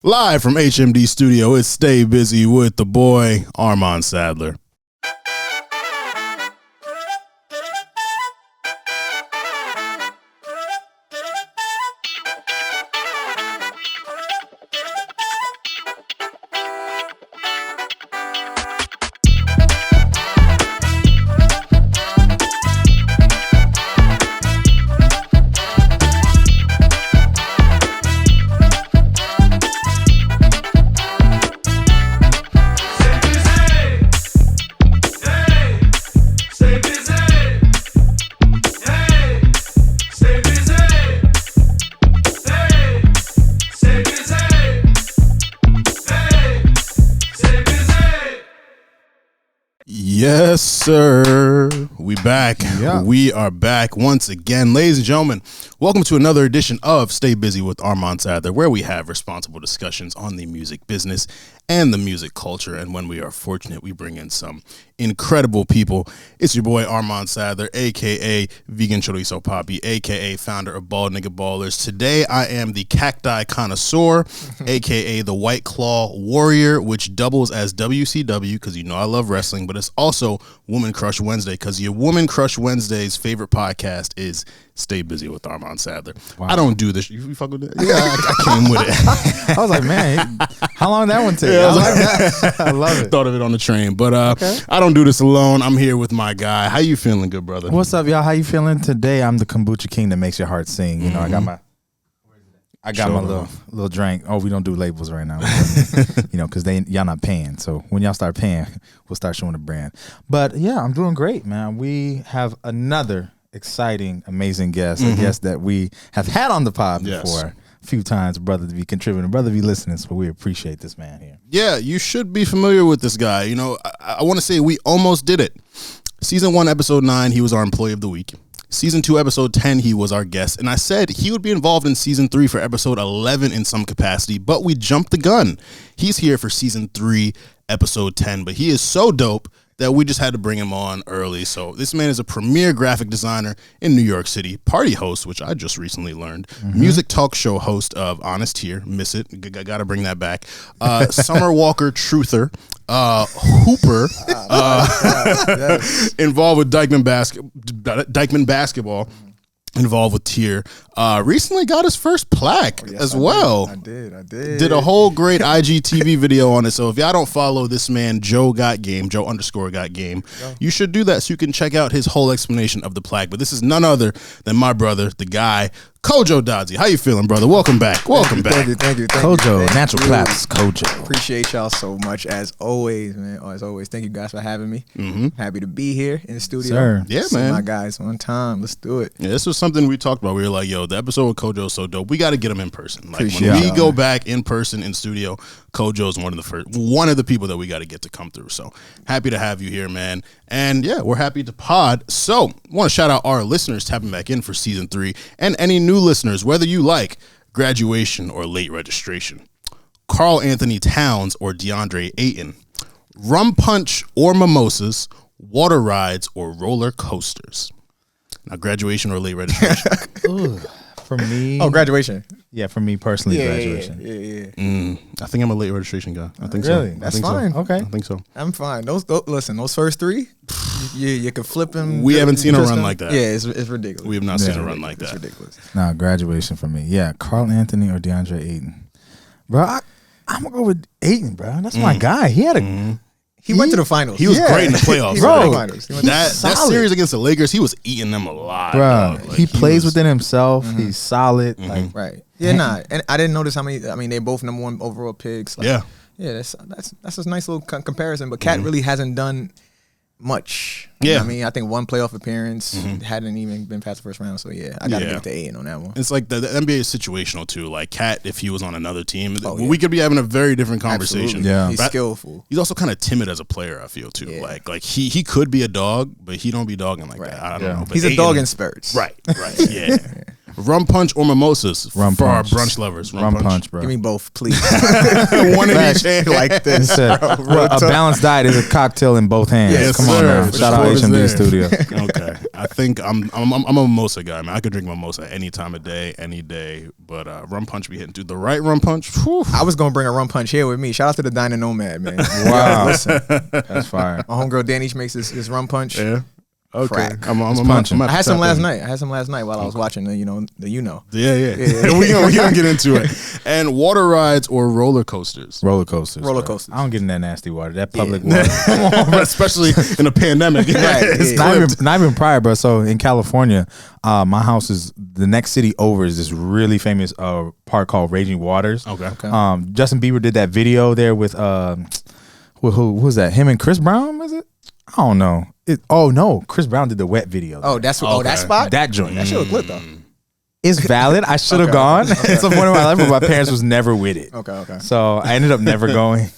Live from HMD Studio, it's Stay Busy with the boy, Armon Sadler. Yes, sir. We back. Yeah. We are back once again. Ladies and gentlemen, welcome to another edition of Stay Busy with Armon Sadler, where we have responsible discussions on the music business and the music culture. And when we are fortunate, we bring in some incredible people. It's your boy Armon Sadler, a.k.a. Vegan Chorizo Papi, a.k.a. founder of Bald Nigga Ballers. Today, I am the Cacti Connoisseur, a.k.a. the White Claw Warrior, which doubles as WCW, because you know I love wrestling, but it's also Woman Crush Wednesday, because your Woman Crush Wednesday's favorite podcast is Stay Busy with Armon Sadler. Wow. I don't do this. You fuck with it? Yeah, I came with it. I was like, man, how long did that one take? Yeah, I love it. Thought of it on the train. But okay. I don't do this alone. I'm here with my guy. How you feeling, good brother? What's up, y'all? How you feeling today? I'm the kombucha king that makes your heart sing. You know, I got my little drink. Oh, we don't do labels right now. You know, because y'all not paying. So when y'all start paying, we'll start showing the brand. But yeah, I'm doing great, man. We have another exciting, amazing guest, a guest that we have had on the pod before a few times, brother to be contributing, brother to be listening, so we appreciate this man here. Yeah, you should be familiar with this guy. You know, I want to say we almost did it. Season 1, episode 9, he was our employee of the week. Season 2, episode 10, he was our guest. And I said he would be involved in season 3 for episode 11 in some capacity, but we jumped the gun. He's here for season 3, episode 10, but he is so dope that we just had to bring him on early. So this man is a premier graphic designer in New York City, party host, which I just recently learned, music talk show host of Honest Here, miss it, gotta bring that back, Summer Walker truther, Hooper, involved with Dykeman basketball, involved with Tier, recently got his first plaque as well. I did. Did a whole great IGTV video on it. So if y'all don't follow this man, Joe _got game, you should do that so you can check out his whole explanation of the plaque. But this is none other than my brother, the guy, Kojo Dadzie. How you feeling, brother? Welcome back. Thank you. Kojo, natural claps, Kojo. Appreciate y'all so much as always, man. As always, thank you guys for having me. Happy to be here in the studio. Sir. Yeah, see man. My guys on time. Let's do it. Yeah, this was something we talked about. We were like, yo, the episode with Kojo is so dope. We got to get him in person. Like when we go back in person in studio, Kojo is one of the people that we got to get to come through. So happy to have you here, man. And yeah, we're happy to pod. So want to shout out our listeners tapping back in for season 3 and any new listeners, whether you like graduation or late registration, Carl Anthony Towns or DeAndre Ayton, rum punch or mimosas, water rides or roller coasters. Now, graduation or late registration? Ooh, for me. Oh, graduation. Yeah, for me personally, graduation. Yeah. I think I'm a late registration guy. I think really? so. That's fine. Okay. I think so. I'm fine. Those first 3, you can flip them. We haven't seen a run like that. Yeah, it's ridiculous. We have not seen a run like that. It's ridiculous. Nah, graduation for me. Yeah, Carl Anthony or DeAndre Ayton. Bro, I'm going to go with Ayton, bro. That's my guy. He had a... He went to the finals. He was great in the playoffs. Bro, that series against the Lakers, he was eating them a lot. Bro, like, he plays within himself. He's solid. Like, right. Yeah, and I didn't notice how many. I mean, they both number 1 overall picks. Like, yeah. That's a nice little comparison. But Cat really hasn't done much. Yeah. You know what I mean, I think 1 playoff appearance, hadn't even been past the first round. So yeah, I gotta give it to Ayton on that one. It's like the NBA is situational too. Like Cat, if he was on another team, we could be having a very different conversation. Absolutely. Yeah, he's skillful. He's also kind of timid as a player, I feel too. Yeah. Like he could be a dog, but he don't be dogging like that. I don't know. But he's a dog in spurts. Right. Yeah. Rum punch or mimosas for our brunch lovers. Rum punch, bro. Give me both, please. One in each hand like this. A balanced diet is a cocktail in both hands. Yes, Come on now. Shout out HMD Studio. Okay. I think I'm a mimosa guy, man. I could drink mimosa any time of day, any day. But rum punch be hitting, dude. The right rum punch. Whew. I was gonna bring a rum punch here with me. Shout out to the Diner Nomad, man. Wow, listen, that's fire. My homegirl Danny makes this rum punch. Yeah. Okay. Crack. I'm I had some last night. While I was watching the Yeah. we gonna get into it. And water rides or roller coasters? Roller coasters. Coasters. I don't get in that nasty water. That public water. Come on, bro, especially in a pandemic. It's not even prior, bro. So in California, my house is the next city over is this really famous park called Raging Waters. Okay. Justin Bieber did that video there with who was that? Him and Chris Brown, was it? I don't know. No, Chris Brown did the wet video. Oh, that spot? That joint. That shit look lit though. It's valid. I should have gone at some point in my life, but my parents was never with it. Okay. So I ended up never going.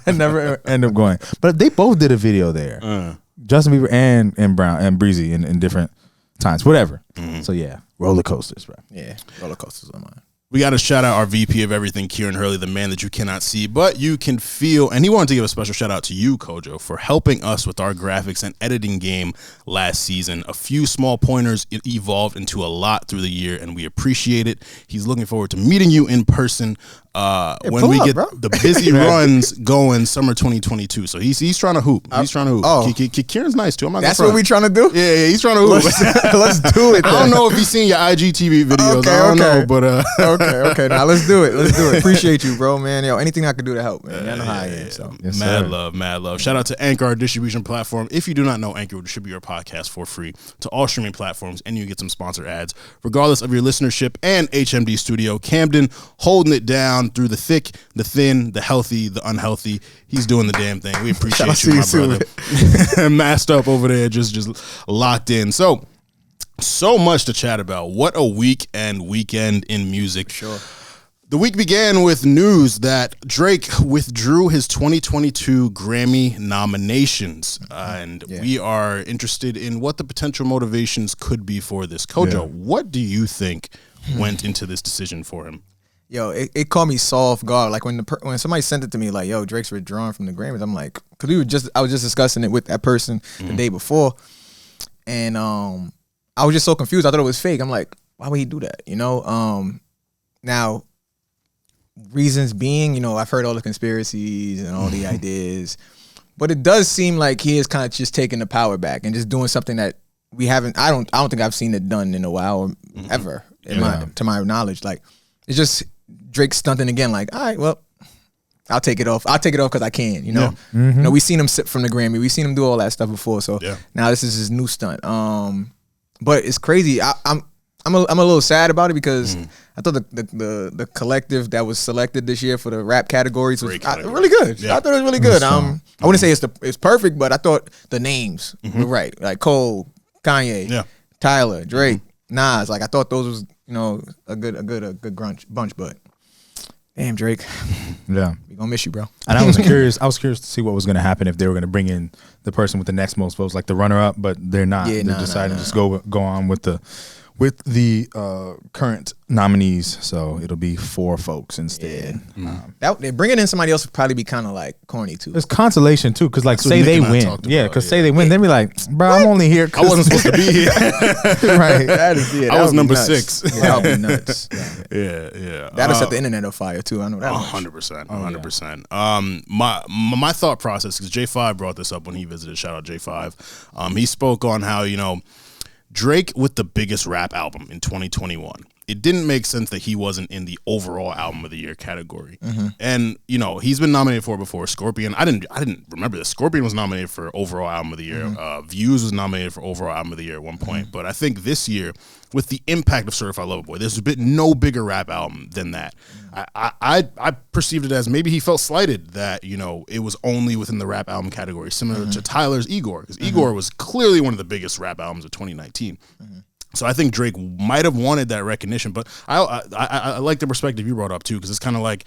I never ended up going. But they both did a video there. Justin Bieber and Brown and Breezy in different times. Whatever. So yeah, roller coasters, bro. Yeah, roller coasters on mine. We got to shout out our VP of everything, Kieran Hurley, the man that you cannot see, but you can feel. And he wanted to give a special shout out to you, Kojo, for helping us with our graphics and editing game last season. A few small pointers, it evolved into a lot through the year, and we appreciate it. He's looking forward to meeting you in person when we get the busy runs going summer 2022. So he's trying to hoop. He's trying to hoop. Oh. Kieran's nice too. I'm not. That's what we trying to do? Yeah, he's trying to hoop. Let's do it. I don't know if he's seen your IGTV videos. I don't know, but okay. Now let's do it. Appreciate you, bro, man. Yo, anything I could do to help, man. I know how I am. So Yes, mad sir. love. Shout out to Anchor, our distribution platform. If you do not know, Anchor will distribute your podcast for free to all streaming platforms, and you get some sponsor ads, regardless of your listenership. And HMD Studio, Camden, holding it down through the thick, the thin, the healthy, the unhealthy. He's doing the damn thing. We appreciate you, my brother. Masked up over there, just locked in. So much to chat about. What a week and weekend in music. sure. The week began with news that Drake withdrew his 2022 Grammy nominations, and we are interested in what the potential motivations could be for this. Kojo, what do you think went into this decision for him? Yo, it caught me so off guard. Like when somebody sent it to me, like, "Yo, Drake's withdrawing from the Grammys." I'm like, because I was just discussing it with that person the day before, and I was just so confused. I thought it was fake. I'm like, why would he do that? Now. Reasons being, I've heard all the conspiracies and all the ideas, but it does seem like he is kind of just taking the power back and just doing something that we haven't. I don't think I've seen it done in a while or ever to my knowledge. Like it's just Drake stunting again. Like, all right, well, I'll take it off. Because I can. We've seen him sip from the Grammy. We've seen him do all that stuff before. So now this is his new stunt. But it's crazy. I'm a little sad about it because I thought the collective that was selected this year for the rap categories was really good. Yeah. I thought it was really good. I wouldn't say it's perfect, but I thought the names were right. Like Cole, Kanye, Tyler, Drake, Nas. Like I thought those was a good bunch. But damn, Drake. Yeah, we gonna miss you, bro. And I was curious to see what was gonna happen if they were gonna bring in the person with the next most votes, like the runner up, but they're not. They're deciding to just go on with the current nominees, so it'll be 4 folks instead. Bringing in somebody else would probably be kind of like corny too. It's consolation too, because say they win, say they win, then be like, bro, I'm only here. I wasn't supposed to be here. Right, I was number 6. That would be nuts. Yeah. That'll set the internet on fire too. I know that. 100%. My thought process, because J5 brought this up when he visited. Shout out J5. He spoke on how Drake with the biggest rap album in 2021. It didn't make sense that he wasn't in the overall album of the year category. And he's been nominated for it before. Scorpion, I didn't remember this. Scorpion was nominated for overall album of the year. Views was nominated for overall album of the year at one point. But I think this year, with the impact of Certified Lover Boy, there's been no bigger rap album than that. I perceived it as maybe he felt slighted that it was only within the rap album category, similar to Tyler's Igor, because Igor was clearly one of the biggest rap albums of 2019. So I think Drake might have wanted that recognition, but I like the perspective you brought up too, because it's kind of like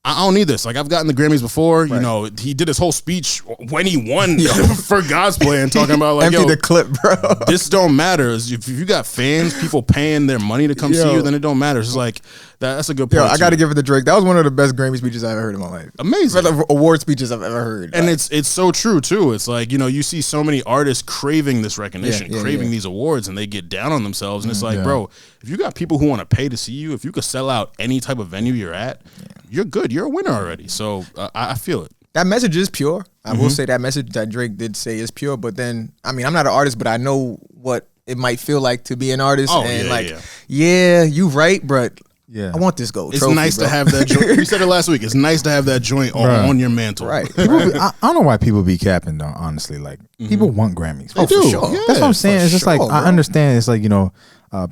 I don't need this. Like, I've gotten the Grammys before. Right. You know, he did his whole speech when he won for God's Play and talking about, like, empty the clip, bro. This don't matter. If you got fans, people paying their money to come see you, then it don't matter. It's like, that's a good point. I got to give it to Drake. That was one of the best Grammy speeches I ever heard in my life. Amazing. One of the award speeches I've ever heard. And it's so true, too. It's like, you know, you see so many artists craving this recognition, craving these awards, and they get down on themselves. And it's like, bro, if you got people who want to pay to see you, if you could sell out any type of venue you're at, you're good. You're a winner already. So I feel it. That message is pure. I will say that message that Drake did say is pure. But then, I mean, I'm not an artist, but I know what it might feel like to be an artist. Oh, and you right, but I want this gold. It's trophy, nice bro. to have that joint. We said it last week. It's nice to have that joint on your mantle. Right. I don't know why people be capping, though, honestly. Like, people want Grammys. They do. For sure. Yeah, that's what I'm saying. It's just like, bro. I understand. It's like, you know,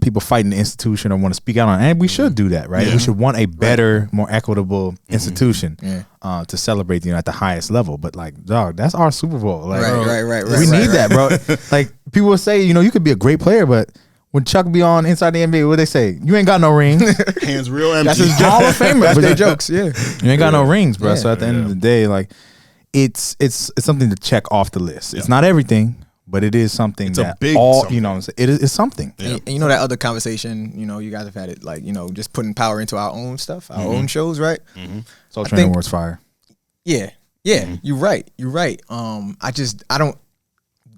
people fighting the institution or want to speak out on it. And we should do that, right? We should want a better, more equitable institution to celebrate, you know, at the highest level. But, like, dog, that's our Super Bowl. Like, Right. We need that, bro. Like, people will say, you know, you could be a great player, but when Chuck be on Inside the NBA, what they say? You ain't got no rings. Hands real empty. That's his Hall of Famer. That's their jokes, yeah. You ain't got no rings, bro. Yeah. So at the end of the day, like, it's something to check off the list. It's not everything, but it is something It's that a big all something. you know. It's something. And you know that other conversation, you know, you guys have had it, like, you know, just putting power into our own stuff, our own shows, right? Soul Train Awards fire. Yeah. You're right. I don't.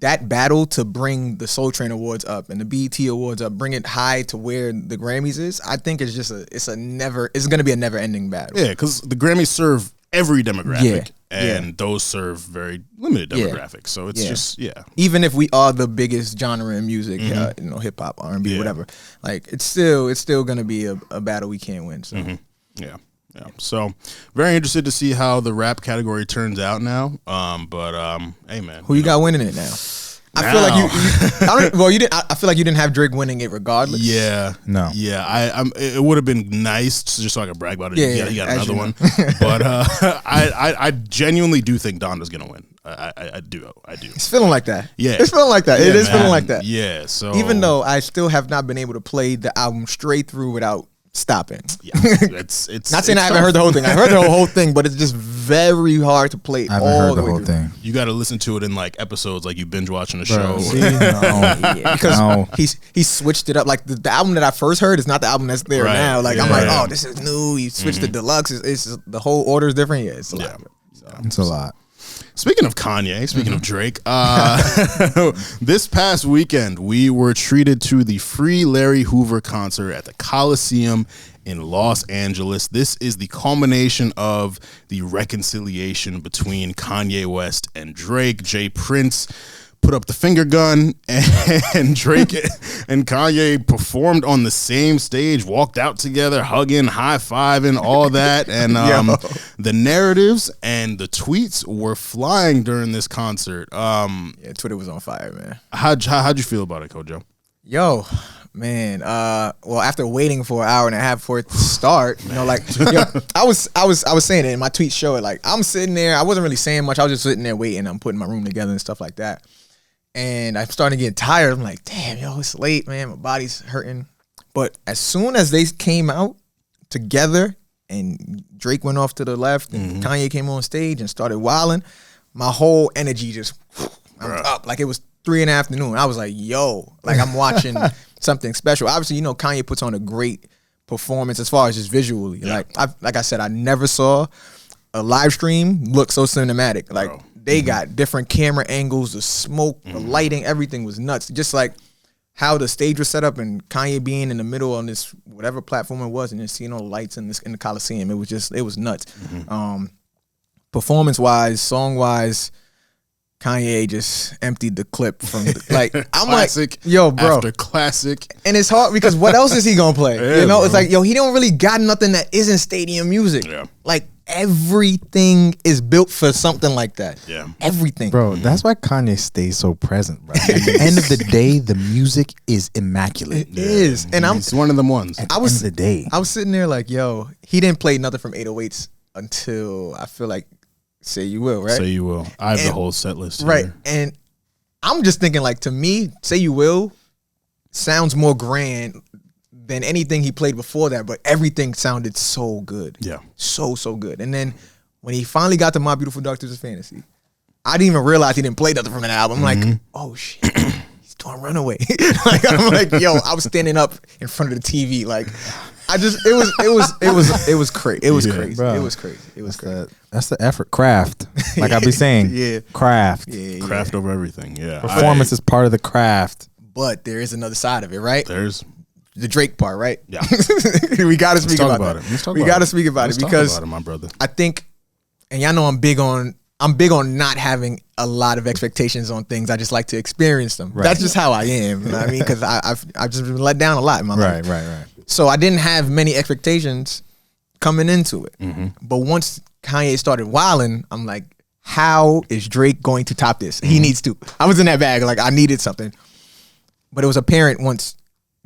That battle to bring the Soul Train Awards up and the BET Awards up, bring it high to where the Grammys is. I think it's just it's going to be a never ending battle. Yeah, because the Grammys serve every demographic, and those serve very limited demographics. So it's just Even if we are the biggest genre in music, you know, hip hop, R&B, whatever, like it's still going to be a battle we can't win. So Yeah. So very interested to see how the rap category turns out now. Hey man, who you got winning it now? I feel like you didn't. I feel like you didn't have Drake winning it regardless. Yeah, no. Yeah, it would have been nice just so I could brag about it. Yeah, he got another one. But I genuinely do think Donda's gonna win. I do. It's feeling like that. Yeah, it's feeling like that. Yeah, it is man. feeling like that. Yeah. So even though I still have not been able to play the album straight through without stopping. Yeah, it's not saying I haven't heard the whole thing. I heard the whole thing, but it's just very hard to play. I haven't heard the whole thing. You got to listen to it in like episodes, like you binge watching a show. See? Because he switched it up. Like the album that I first heard is not the album that's there now. Like I'm like, oh, this is new. You switched to deluxe. It's the whole order is different. Yeah, it's a lot. It's a lot. Speaking of Kanye, speaking of Drake, this past weekend, we were treated to the free Larry Hoover concert at the Coliseum in Los Angeles. This is the culmination of the reconciliation between Kanye West and Drake. Jay Prince put up the finger gun, and Drake and Kanye performed on the same stage, walked out together, hugging, high-fiving, all that. And the narratives and the tweets were flying during this concert. Twitter was on fire, man. How'd you feel about it, Kojo? Yo, man. Well, after waiting for an hour and a half for it to start, you know, like, yo, I was saying it in my tweet show it. Like, I'm sitting there. I wasn't really saying much. I was just sitting there waiting. I'm putting my room together and stuff like that. And I'm starting to get tired. I'm like, damn, yo, it's late, man. My body's hurting. But as soon as they came out together and Drake went off to the left and Kanye came on stage and started wilding, my whole energy just, I'm up. Like it was 3 in the afternoon. I was like, yo, like I'm watching something special. Obviously, you know, Kanye puts on a great performance as far as just visually. Yeah. Like I said, I never saw a live stream look so cinematic. Like, they got different camera angles, the smoke, the lighting, everything was nuts. Just like how the stage was set up and Kanye being in the middle on this whatever platform it was and just seeing all the lights in the Coliseum. It was nuts. Performance wise, song wise, Kanye just emptied the clip from like I'm classic, like, yo, bro, after classic, and it's hard because what else is he gonna play? Yeah, you know, bro. It's like, yo, he don't really got nothing that isn't stadium music. Yeah. Like everything is built for something like that. Yeah, everything, bro. That's why Kanye stays so present, bro. At the end of the day, the music is immaculate. It is, and it's one of them ones. At the end of the day, I was sitting there like, yo, he didn't play nothing from 808s until I feel like Say You Will, right? Say You Will. I have the whole set list right here. And I'm just thinking, like, to me, Say You Will sounds more grand than anything he played before that, but everything sounded so good. Yeah. So good. And then when he finally got to My Beautiful Dark Twisted Fantasy, I didn't even realize he didn't play nothing from an album. I'm like, oh shit, he's doing Runaway. Like, I'm like, yo, I was standing up in front of the TV. Like, it was crazy. It was crazy. Bro. It was crazy. It was crazy. That's the effort. Craft. Like I be saying. Yeah. Craft. Yeah. Craft over everything. Yeah. Performance is part of the craft. But there is another side of it, right? There's the Drake part, right? Yeah. We got to speak about it. that. We got to speak about it because talk about it, my brother. I think, and y'all know I'm big on not having a lot of expectations on things. I just like to experience them. Right. That's just how I am. You know what I mean? Because I've just been let down a lot in my life. Right. So I didn't have many expectations coming into it. Mm-hmm. But once Kanye started wilding, I'm like, how is Drake going to top this? He needs to. I was in that bag. Like, I needed something. But it was apparent once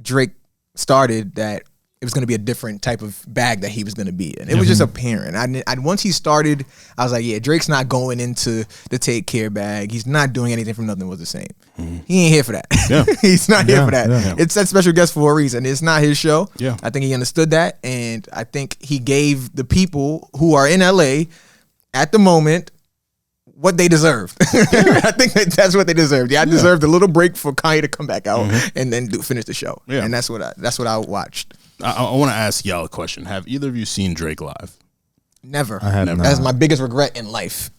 Drake started that it was going to be a different type of bag that he was going to be in. It was just apparent. Once he started, I was like, yeah, Drake's not going into the Take Care bag. He's not doing anything from Nothing Was the Same. He ain't here for that. Yeah. He's not here for that. Yeah. It's that special guest for a reason. It's not his show. Yeah. I think he understood that, and I think he gave the people who are in LA at the moment what they deserved. I think that's what they deserved. Yeah, I deserved a little break for Kanye to come back out and then finish the show. Yeah. And that's what I watched. I want to ask y'all a question. Have either of you seen Drake live? Never. I have not. That's my biggest regret in life.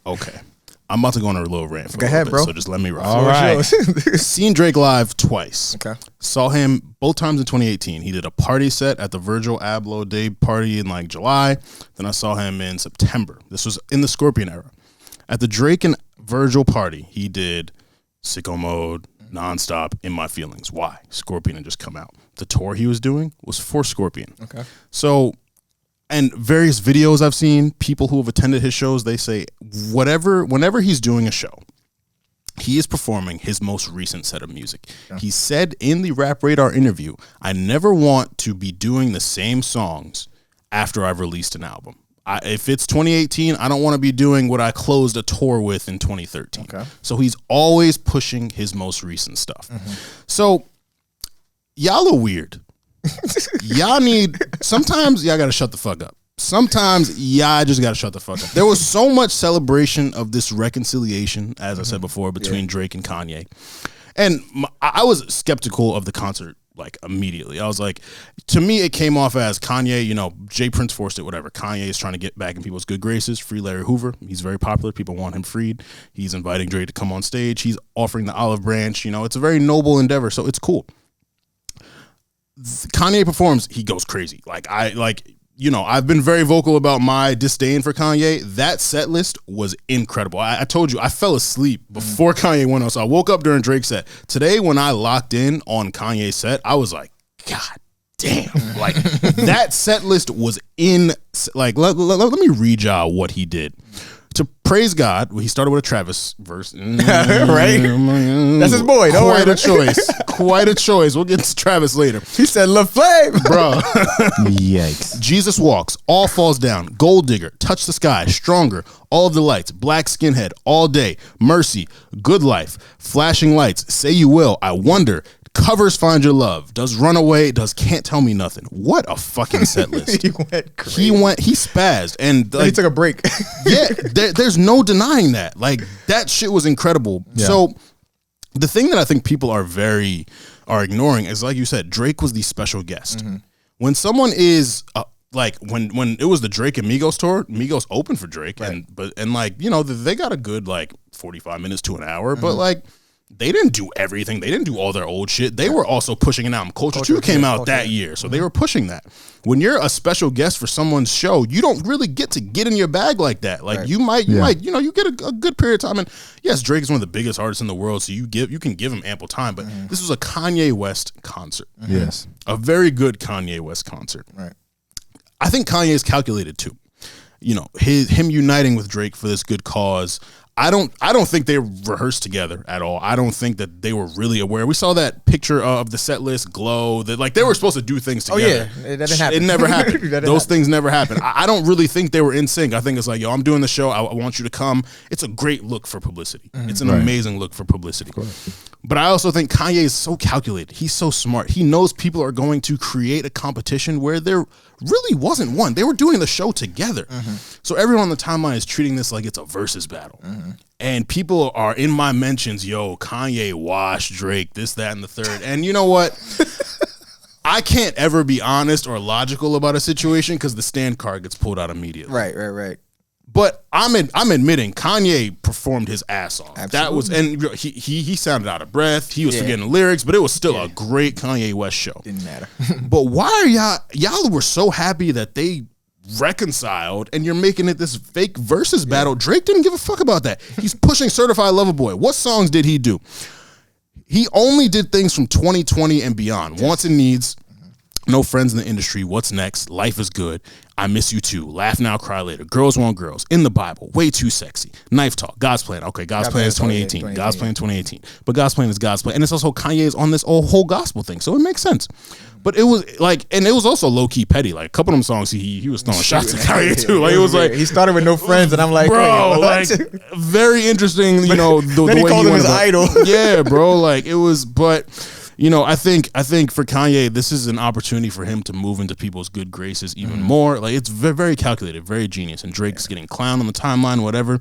Okay. I'm about to go on a little rant for Go a ahead, little bit, bro. so just let me rock. All right. Seen Drake live twice. Okay. Saw him both times in 2018. He did a party set at the Virgil Abloh Day party in like July. Then I saw him in September. This was in the Scorpion era. At the Drake and Virgil party, he did Sicko Mode, Nonstop, In My Feelings. Why? Scorpion had just come out. The tour he was doing was for Scorpion. Okay. So, and various videos I've seen, people who have attended his shows, they say whenever he's doing a show, he is performing his most recent set of music. Yeah. He said in the Rap Radar interview, I never want to be doing the same songs after I've released an album. If it's 2018, I don't want to be doing what I closed a tour with in 2013. Okay. So he's always pushing his most recent stuff. So y'all are weird. Sometimes y'all got to shut the fuck up. Sometimes y'all just got to shut the fuck up. There was so much celebration of this reconciliation, as I said before, between Drake and Kanye. And I was skeptical of the concert. Like immediately, I was like, to me, it came off as Kanye, Jay Prince forced it, whatever. Kanye is trying to get back in people's good graces, free Larry Hoover. He's very popular. People want him freed. He's inviting Drake to come on stage. He's offering the olive branch. It's a very noble endeavor. So it's cool. Kanye performs. He goes crazy. I've been very vocal about my disdain for Kanye. That set list was incredible. I told you, I fell asleep before Kanye went on. So I woke up during Drake's set. Today, when I locked in on Kanye's set, I was like, God damn. That set list was let me read y'all what he did. To praise God, he started with a Travis verse. Right? That's his boy. Don't Quite worry. a choice. Quite a choice. We'll get to Travis later. He said, La Flame. Bro. Yikes. Jesus Walks, All Falls Down, Gold Digger, Touch the Sky, Stronger, All of the Lights, Black Skinhead, All Day, Mercy, Good Life, Flashing Lights, Say You Will, I Wonder, Covers Find Your Love, does Runaway, does Can't Tell Me Nothing. What a fucking set list. He went crazy. He spazzed. And he took a break. Yeah, there's no denying that. That shit was incredible. Yeah. So the thing that I think people are ignoring is, like you said, Drake was the special guest. When someone is when it was the Drake and Migos tour, Migos opened for Drake, right. They got a good 45 minutes to an hour, but they didn't do everything. They didn't do all their old shit. They were also pushing an album. Culture 2 came out that year, so they were pushing that. When you're a special guest for someone's show, you don't really get to get in your bag like that. You get a good period of time. And yes, Drake is one of the biggest artists in the world, so you can give him ample time. But this was a Kanye West concert. Yes, a very good Kanye West concert. Right. I think Kanye is calculated too. Him uniting with Drake for this good cause. I don't think they rehearsed together at all. I don't think that they were really aware. We saw that picture of the set list glow that they were supposed to do things together. Oh yeah, that didn't happen. It never happened. Those things never happened. I don't really think they were in sync. I think it's like, yo, I'm doing the show. I want you to come. It's a great look for publicity. It's an amazing look for publicity. But I also think Kanye is so calculated. He's so smart. He knows people are going to create a competition where there really wasn't one. They were doing the show together. So everyone on the timeline is treating this like it's a versus battle. And people are in my mentions, yo, Kanye washed Drake, this, that, and the third. And you know what? I can't ever be honest or logical about a situation because the stand card gets pulled out immediately. Right. But I'm admitting Kanye performed his ass off. Absolutely. That was, and he sounded out of breath. He was forgetting the lyrics, but it was still a great Kanye West show. Didn't matter. But why are y'all were so happy that they reconciled and you're making it this fake versus battle? Drake didn't give a fuck about that. He's pushing Certified Lover Boy. What songs did he do? He only did things from 2020 and beyond. Wants and Needs, No Friends in the Industry, What's Next, Life is Good, I Miss You Too, Laugh Now, Cry Later, Girls Want Girls, In the Bible, Way Too Sexy, Knife Talk, God's Plan. Okay, God's Plan is 2018. God's Plan 2018. But God's Plan is God's Plan. And it's also Kanye's on this whole gospel thing. So it makes sense. But it was like, and it was also low-key petty. Like a couple of them songs, he was throwing shots at Kanye too. Like it was like, he started with No Friends, and I'm like, bro, hey, like very interesting, you know, the then way he called him his idol. Yeah, bro, like it was, but you know, I think for Kanye, this is an opportunity for him to move into people's good graces even more. Like it's very, very calculated, very genius. And Drake's getting clowned on the timeline, whatever.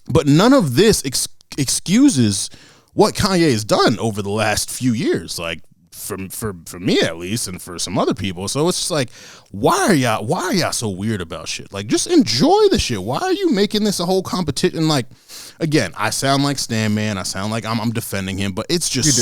But none of this excuses what Kanye has done over the last few years. Like for me at least, and for some other people. So it's just like, why are y'all so weird about shit? Like just enjoy the shit. Why are you making this a whole competition? Like, again, I sound like Stan Man. I sound like I'm defending him, but it's just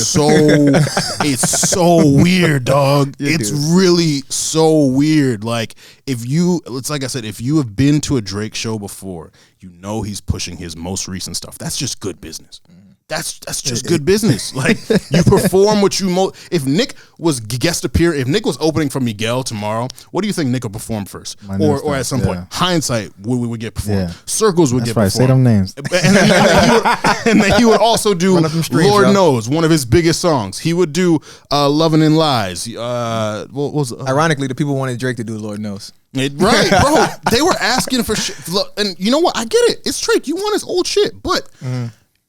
it's so weird, dog. It's really so weird. Like it's like I said, if you have been to a Drake show before, you know he's pushing his most recent stuff. That's just good business. That's just good business. Like you perform what you if Nick was if Nick was opening for Miguel tomorrow, what do you think Nick would perform first? Or at some point, Hindsight would get performed. Circles would get performed. Say them names. And then he would also do Lord Knows, one of his biggest songs. He would do Loving in Lies. What was ironically, the people wanted Drake to do Lord Knows. Right, bro. They were asking for shit. And you know what? I get it. It's Drake. You want his old shit, but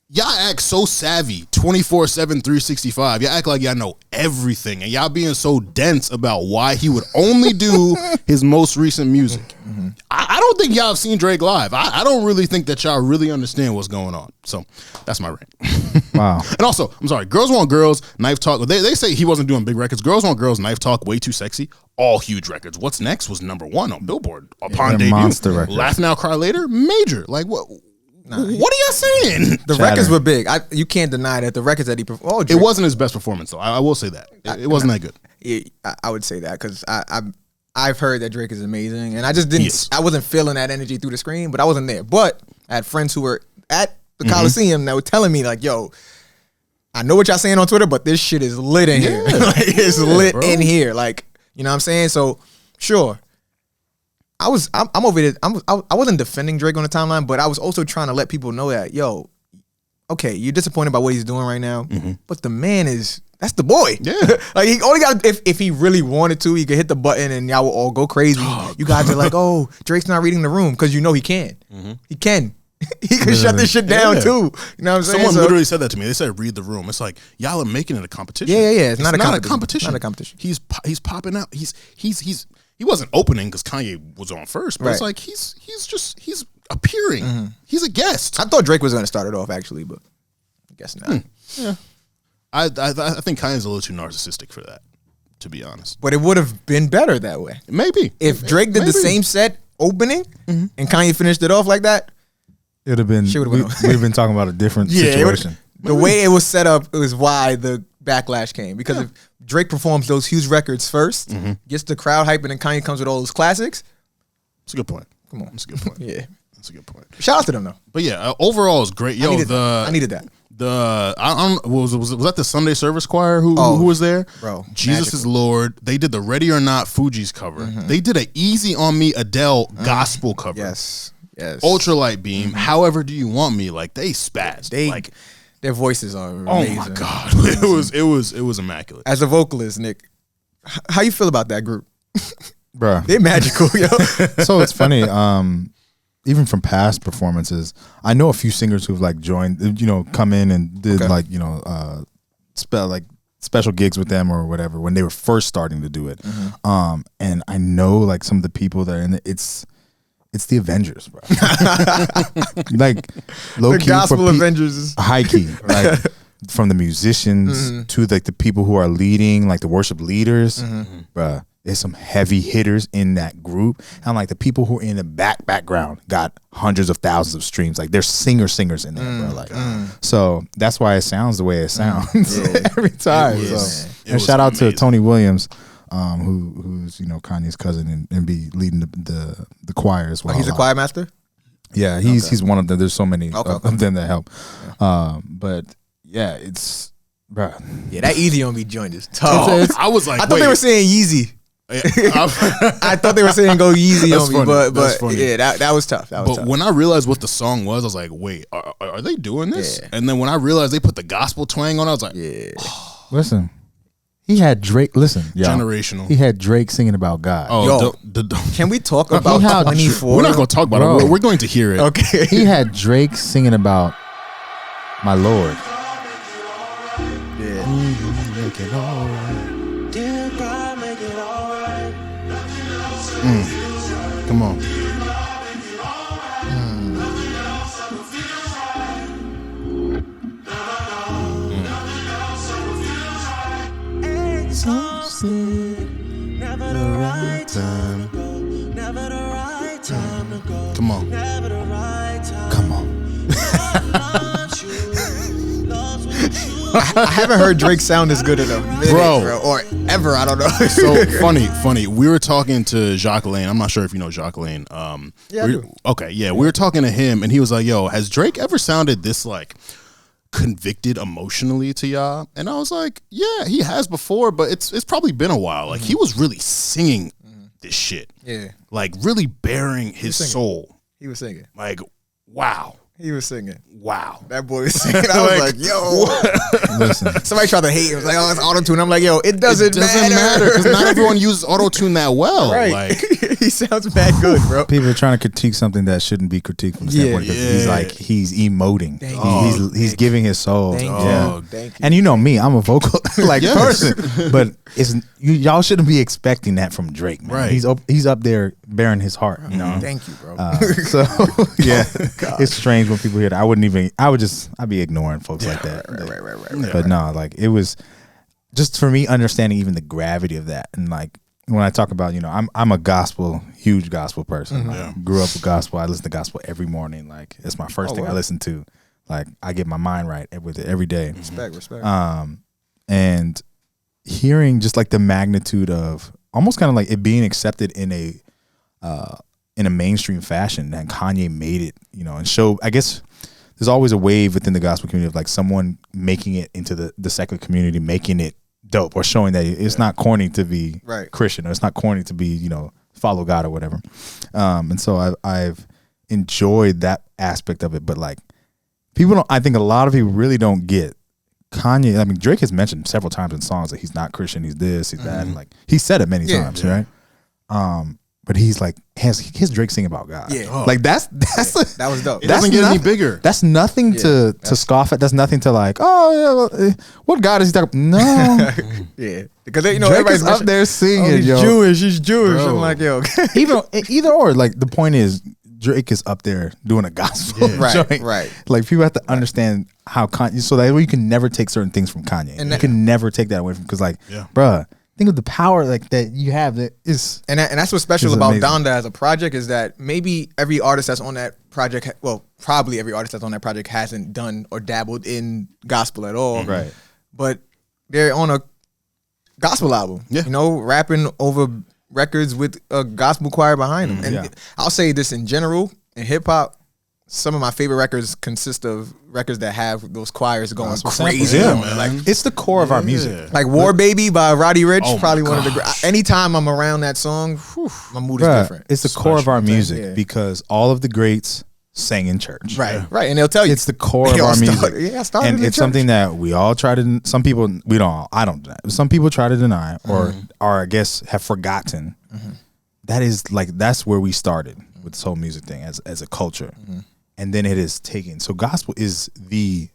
y'all act so savvy 24/7, 365. Y'all act like y'all know everything, and y'all being so dense about why he would only do his most recent music. I don't think y'all have seen Drake live. I don't really think that y'all really understand what's going on. So that's my rant. Wow. And also, I'm sorry, Girls Want Girls, Knife Talk. They say he wasn't doing big records. Girls Want Girls, Knife Talk, Way Too Sexy, all huge records. What's Next was #1 on Billboard upon debut. Monster record. Laugh Now, Cry Later, major. Like what? What are y'all saying? The records were big. You can't deny that the records that he performed. It wasn't his best performance, though. I will say that it wasn't that good. I would say that because I've heard that Drake is amazing, and I just didn't. I wasn't feeling that energy through the screen, but I wasn't there. But I had friends who were at the Coliseum that were telling me like, "Yo, I know what y'all saying on Twitter, but this shit is lit in here. Like, it's lit in here. Like, you know what I'm saying? So, sure." I'm over it. I wasn't defending Drake on the timeline, but I was also trying to let people know that, yo, okay, you're disappointed by what he's doing right now, but the man that's the boy. Yeah. Like he only got, if he really wanted to, he could hit the button and y'all will all go crazy. You guys are like, oh, Drake's not reading the room, because you know he can. He can. He could shut this shit down too. You know what I'm saying? Someone literally said that to me. They said, read the room. It's like, y'all are making it a competition. Yeah. It's not a competition. Not a competition. He's popping out. He wasn't opening because Kanye was on first, but it's like he's appearing. He's a guest. I thought Drake was going to start it off actually, but I guess not. Yeah, I think Kanye's a little too narcissistic for that, to be honest. But it would have been better that way. Maybe if Drake did the same set opening and Kanye finished it off like that, it would have been. We've been talking about a different situation. The way it was set up is why the backlash came, because if Drake performs those huge records first, gets the crowd hyping, and Kanye comes with all those classics. It's a good point. Come on, it's a good point. Yeah, that's a good point. Shout out to them though. But yeah, overall it's great. Yo, I needed that. Was that the Sunday Service Choir who was there? Bro, Jesus is Lord. They did the Ready or Not Fugees cover. They did a Easy on Me Adele gospel cover. Yes. Ultralight Beam. However do you want me? Like they spazzed. Like their voices are amazing. Oh my god, it was immaculate. As a vocalist, Nick, how you feel about that group? Bro, they're magical, yo. So it's funny. even from past performances, I know a few singers who've like joined, come in and did special gigs with them or whatever when they were first starting to do it. And I know like some of the people that are in it, it's the Avengers, bro. Like low the key gospel Avengers is high key, like from the musicians to like the people who are leading, like the worship leaders, bro. There's some heavy hitters in that group, and like the people who are in the background got hundreds of thousands of streams. Like there's singers in there, bro. Like so that's why it sounds the way it sounds every time. And shout out to Tony Williams, who's Kanye's cousin and be leading the choir as well. He's a choir master. Yeah, he's one of them. There's so many of them that help. But yeah, it's bro. Yeah, that Easy on Me joint is tough. I was like, I thought they were saying Yeezy. I thought they were saying go Yeezy on me, but yeah, that was tough. But when I realized what the song was, I was like, wait, are they doing this? Yeah. And then when I realized they put the gospel twang on, I was like, yeah. Listen, he had Drake. Listen, generational. He had Drake singing about God. Oh, can we talk about 24? We're not going to talk about it. We're going to hear it. Okay. He had Drake singing about my Lord. Yeah. Make it all right. Come on. Never the right time to go. Never the right time to go. Come on. Never the right time. Come on. I haven't heard Drake sound as good in a minute, bro, or ever. I don't know. So funny. We were talking to JacquEeEeEes. I'm not sure if you know JacquEeEeEes. Yeah, I do. Okay, yeah. We were talking to him, and he was like, "Yo, has Drake ever sounded this like convicted emotionally to y'all?" And I was like, "Yeah, he has before, but it's probably been a while. Like he was really singing this shit. Yeah, like really bearing his soul. He was singing. Like, wow." He was singing. Wow. That boy was singing. I was like, yo. Listen. Somebody tried to hate him. It was like, oh, it's auto-tune. I'm like, yo, it doesn't matter. Because not everyone uses auto-tune that well. Right. Like, he sounds bad good, bro. People are trying to critique something that shouldn't be critiqued from the standpoint because he's emoting. He's giving his soul. Thank you. And you know me, I'm a vocal person. But y'all shouldn't be expecting that from Drake, man. Right. He's up there bearing his heart, you know. Thank you, bro. So yeah, it's strange when people hear that. I'd be ignoring folks like that. Right. But no, like it was just for me understanding even the gravity of that. And like when I talk about, I'm a huge gospel person. Like, grew up with gospel. I listen to gospel every morning. Like it's my first thing I listen to. Like I get my mind right with it every day. Respect. And hearing just like the magnitude of almost kind of like it being accepted in a mainstream fashion, and Kanye made it, and show, I guess there's always a wave within the gospel community of like someone making it into the secular community, making it dope or showing that it's not corny to be Christian, or it's not corny to be, follow God or whatever. And so I've enjoyed that aspect of it, but like I think a lot of people really don't get Kanye. I mean, Drake has mentioned several times in songs that he's not Christian, he's this, he's that, and like he said it many times, right? But he's like has Drake sing about God. Yeah. Like that was dope. It doesn't get any bigger. That's nothing to scoff at. That's nothing to like, what God is he talking about? No. Yeah. Because Drake everybody's is up there singing, he's Jewish. Bro. I'm like, yo. Either or, like the point is Drake is up there doing a gospel joint. Right. Like people have to understand how Kanye, so that way you can never take certain things from Kanye. And you can never take that away from, because like, bruh, think of the power like that you have. That is, and that's what's special about Donda as a project, is that maybe every artist that's on that project, probably every artist that's on that project hasn't done or dabbled in gospel at all. Right. But they're on a gospel album, rapping over records with a gospel choir behind them. And I'll say this in general, in hip hop, some of my favorite records consist of records that have those choirs going crazy. Yeah, man. Like it's the core of our music. Like War Baby by Roddy Ricch, probably one of the. Anytime I'm around that song, my mood is different. It's the core of our music because all all of the greats sang in church. Right. And they'll tell you it's the core of our music. I started and in it's church. something that we all try to. Some people we don't. I don't deny. Some people try to deny or I guess have forgotten. That is like that's where we started. with this whole music thing as a culture, and then it is taken. So gospel is the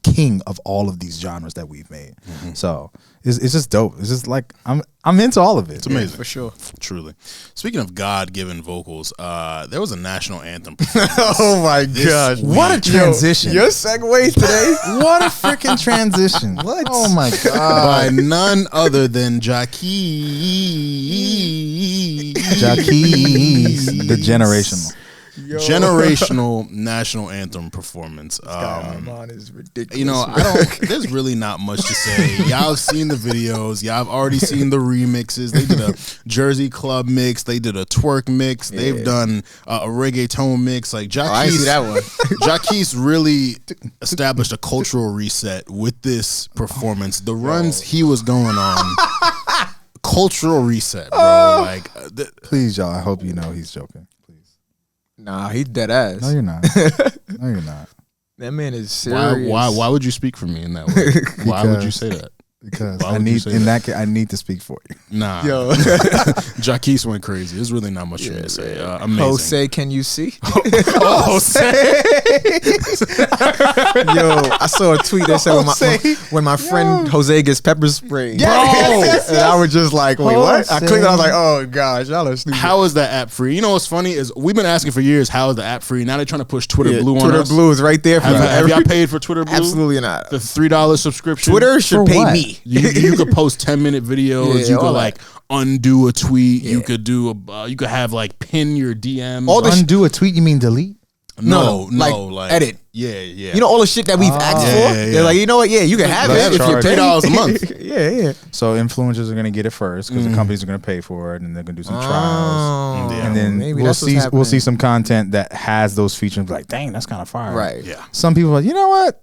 king of all of these genres that we've made. So it's just dope. It's just like I'm into all of it. It's amazing, for sure. Truly. Speaking of God-given vocals, there was a national anthem. Oh my gosh! What a transition! Your segue today. What a freaking transition! What? Oh my god! By none other than JacquEeEeEes. JacquEeEeEes, the generational national anthem performance. Armon is ridiculous. You know, there's really not much to say. Y'all have seen the videos. Y'all have already seen the remixes. They did a Jersey Club mix. They did a twerk mix. Yeah. They've done a reggaeton mix. Like JacquEeEeEes, I see that one. JacquEeEeEes really established a cultural reset with this performance. The runs he was going on. Cultural reset, bro. Like, please, y'all. I hope you know he's joking. Nah, he's dead ass. No, you're not. No, you're not. That man is serious. Why would you speak for me in that way? Why would you say that? Because I need in that case, I need to speak for you. Nah, yo, JacquEeEees went crazy. There's really not much for me to say. Amazing. Fousheé, can you see? Fousheé. Yo, I saw a tweet that said when my friend Jose gets pepper sprayed. Yes. And I was just like, wait, what? I clicked. I was like, oh gosh, y'all are stupid. How is that app free? You know what's funny is we've been asking for years, how is the app free? Now they're trying to push Twitter Blue on Twitter us. Blue is right there for Have y'all paid for Twitter Blue? Absolutely not. The $3 subscription. Twitter should pay me. You could post 10-minute videos. Yeah, you could all like undo a tweet. You could do you could have like pin your DM. All this undo a tweet? You mean delete? No, like edit. Yeah. You know all the shit that we've asked for. Yeah. They're like, you know what? Yeah, you can have it if you're $3 a month. Yeah. So influencers are gonna get it first because the companies are gonna pay for it, and they're gonna do some trials, and then maybe we'll see some content that has those features. And be like, dang, that's kind of fire. Right. Yeah. Some people are like, you know what?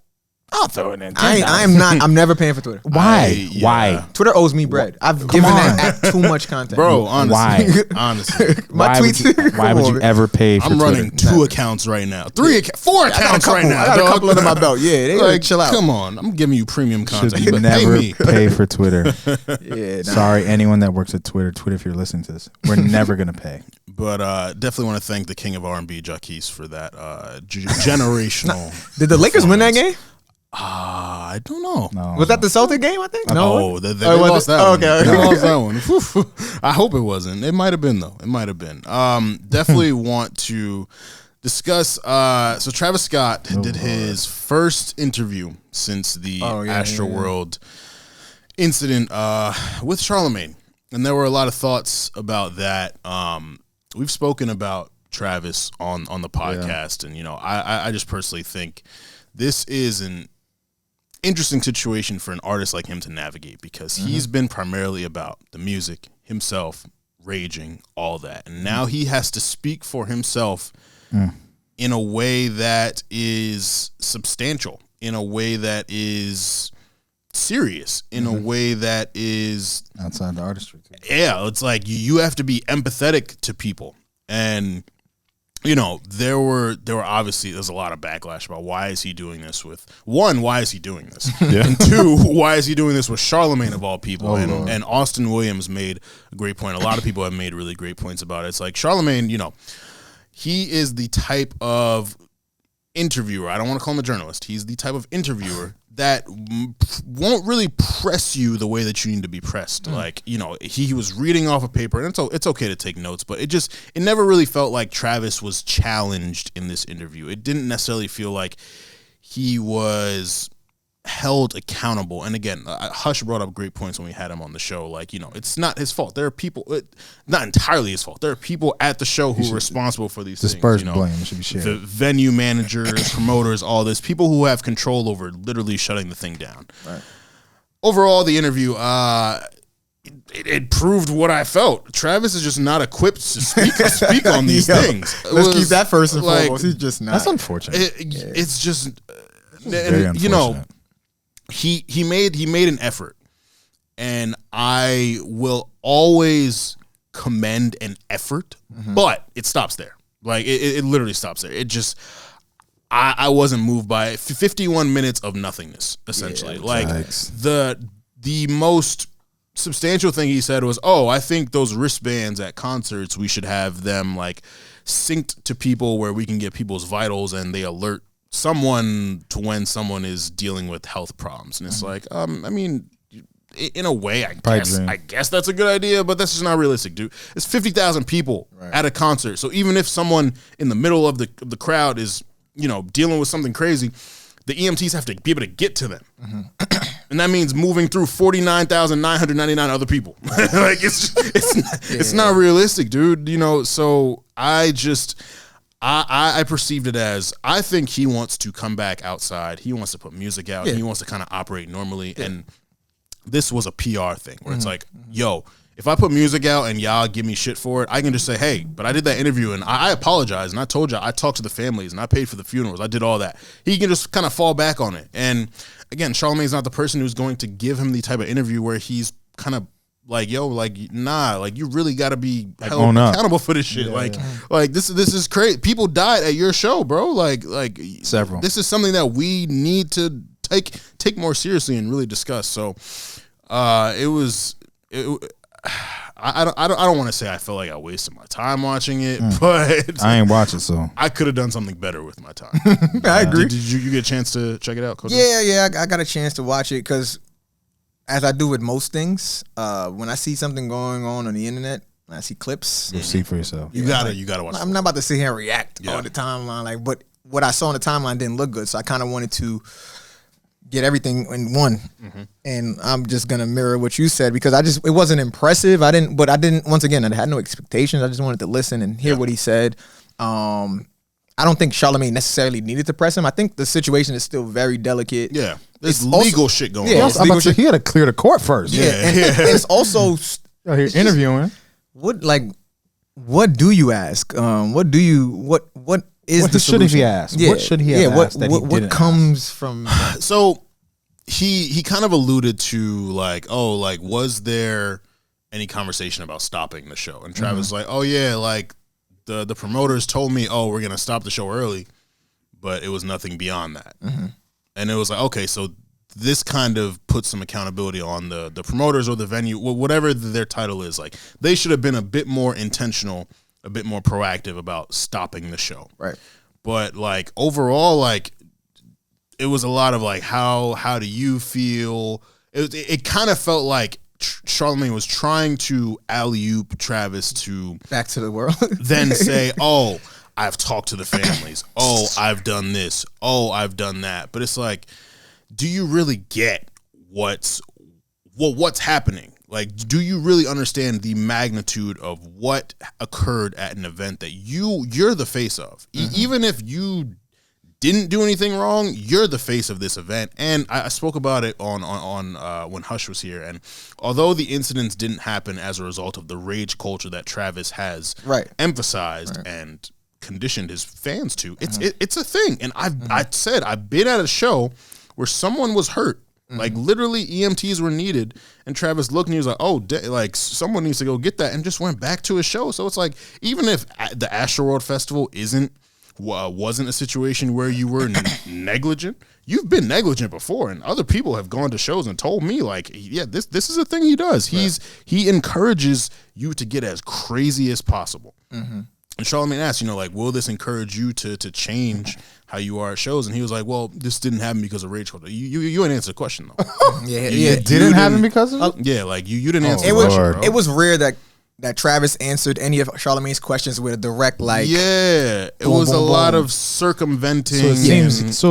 I'll throw it in. I'm never paying for Twitter. Why? Why? Twitter owes me bread. I've given that app too much content. Bro, honestly. Why? Honestly. My tweets. Why would you ever pay for I'm running Twitter? 2 accounts right now. 4 accounts right now. I got a couple under my belt. Yeah, they like, chill out. Come on. I'm giving you premium content. Should never pay for Twitter. Yeah. Sorry, anyone that works at Twitter, if you're listening to this, we're never gonna pay. But definitely want to thank the king of R&B, JacquEeEees, for that generational. Did the Lakers win that game? I don't know. No, Was that the Celtic game? I think. No, they lost that one. Okay. They lost that one. I hope it wasn't. It might have been though. It might have been. Definitely want to discuss. So Travis Scott did his first interview since the Astroworld incident with Charlemagne, and there were a lot of thoughts about that. We've spoken about Travis on the podcast, and you know, I just personally think this is an interesting situation for an artist like him to navigate because he's been primarily about the music, himself, raging, all that. And now he has to speak for himself in a way that is substantial, in a way that is serious, in a way that is outside the artistry too. Yeah, it's like you have to be empathetic to people. And you know, there were obviously there's a lot of backlash about why is he doing this with why is he doing this? And 2, why is he doing this with Charlemagne of all people? And Austin Williams made a great point. A lot of people have made really great points about it. It's like Charlemagne, you know, he is the type of interviewer. I don't want to call him a journalist. He's the type of interviewer that won't really press you the way that you need to be pressed. Like, you know, he was reading off a paper, and it's okay to take notes, but it never really felt like Travis was challenged in this interview. It didn't necessarily feel like he was held accountable. And again, Hush brought up great points when we had him on the show. Like, you know, it's not his fault. There are people, not entirely his fault. There are people at the show who are responsible for these things. Disperse blame. It should be shared. The venue managers, promoters, all this. People who have control over literally shutting the thing down. Right. Overall, the interview, it proved what I felt. Travis is just not equipped to speak on these things. Let's keep that first and foremost. He's just not. That's unfortunate. It's just, very unfortunate. You know, he made an effort, and I will always commend an effort, but it stops there. Like it literally stops there. It just I wasn't moved by it. 51 minutes of nothingness, essentially. Like the most substantial thing he said was, "Oh, I think those wristbands at concerts, we should have them like synced to people where we can get people's vitals and they alert someone to when someone is dealing with health problems. And it's like, I mean, in a way, I guess that's a good idea, but that's just not realistic, dude. It's 50,000 people at a concert. So even if someone in the middle of the crowd is, you know, dealing with something crazy, the EMTs have to be able to get to them. And that means moving through 49,999 other people. Like it's not realistic, dude. You know, so I perceived it as, I think he wants to come back outside. He wants to put music out. He wants to kind of operate normally. And this was a PR thing where it's like, yo, if I put music out and y'all give me shit for it, I can just say, hey, but I did that interview and I apologize. And I told y'all, I talked to the families and I paid for the funerals. I did all that. He can just kind of fall back on it. And again, Charlemagne's not the person who's going to give him the type of interview where he's kind of like, yo, like, nah, like you really got to be held accountable for this shit. Like this is crazy. People died at your show, bro. Like several. This is something that we need to take more seriously and really discuss. So I don't want to say I felt like I wasted my time watching it, but I ain't watching, so I could have done something better with my time. I agree. Did you get a chance to check it out, Kojo? Yeah, I got a chance to watch it because, as I do with most things, when I see something going on the internet, when I see clips, you'll see for yourself. You gotta watch. I'm not about to sit here and react on the timeline, like, but what I saw on the timeline didn't look good, so I kind of wanted to get everything in one. And I'm just gonna mirror what you said because it wasn't impressive. Once again, I had no expectations. I just wanted to listen and hear what he said. I don't think Charlemagne necessarily needed to press him. I think the situation is still very delicate. Yeah, there's legal shit going on. He had to clear the court first. And it's also interviewing. What do you ask? What is the solution? Should he ask? Yeah. What should he have asked that he didn't what comes from So he kind of alluded to like, oh, like, was there any conversation about stopping the show? And Travis was like, oh yeah, like the promoters told me, oh, we're gonna stop the show early, but it was nothing beyond that. And it was like, okay, so this kind of puts some accountability on the promoters or the venue, whatever their title is. Like, they should have been a bit more intentional, a bit more proactive about stopping the show. Right. But like overall, like it was a lot of like, how do you feel? It kind of felt like Charlemagne was trying to alley-oop Travis to back to the world, then say, oh, I've talked to the families. Oh, I've done this. Oh, I've done that. But it's like, do you really get what's happening? Like, do you really understand the magnitude of what occurred at an event that you're the face of? Even if you didn't do anything wrong, you're the face of this event. And I spoke about it on when Hush was here. And although the incidents didn't happen as a result of the rage culture that Travis has emphasized and conditioned his fans to, it's a thing. And I've been at a show where someone was hurt. Like, literally EMTs were needed, and Travis looked and he was like, oh, like, someone needs to go get that, and just went back to his show. So it's like, even if the Astroworld Festival wasn't a situation where you were negligent, you've been negligent before, and other people have gone to shows and told me, like, yeah, this is a thing he does. He encourages you to get as crazy as possible. And Charlemagne asked, like, will this encourage you to change how you are at shows? And he was like, well, this didn't happen because of rage culture. You didn't answer the question, though. It didn't happen because of it? Yeah, like, you didn't answer the question, bro. It was rare that Travis answered any of Charlemagne's questions with a direct, like... Yeah, it was a lot of circumventing. So it seems...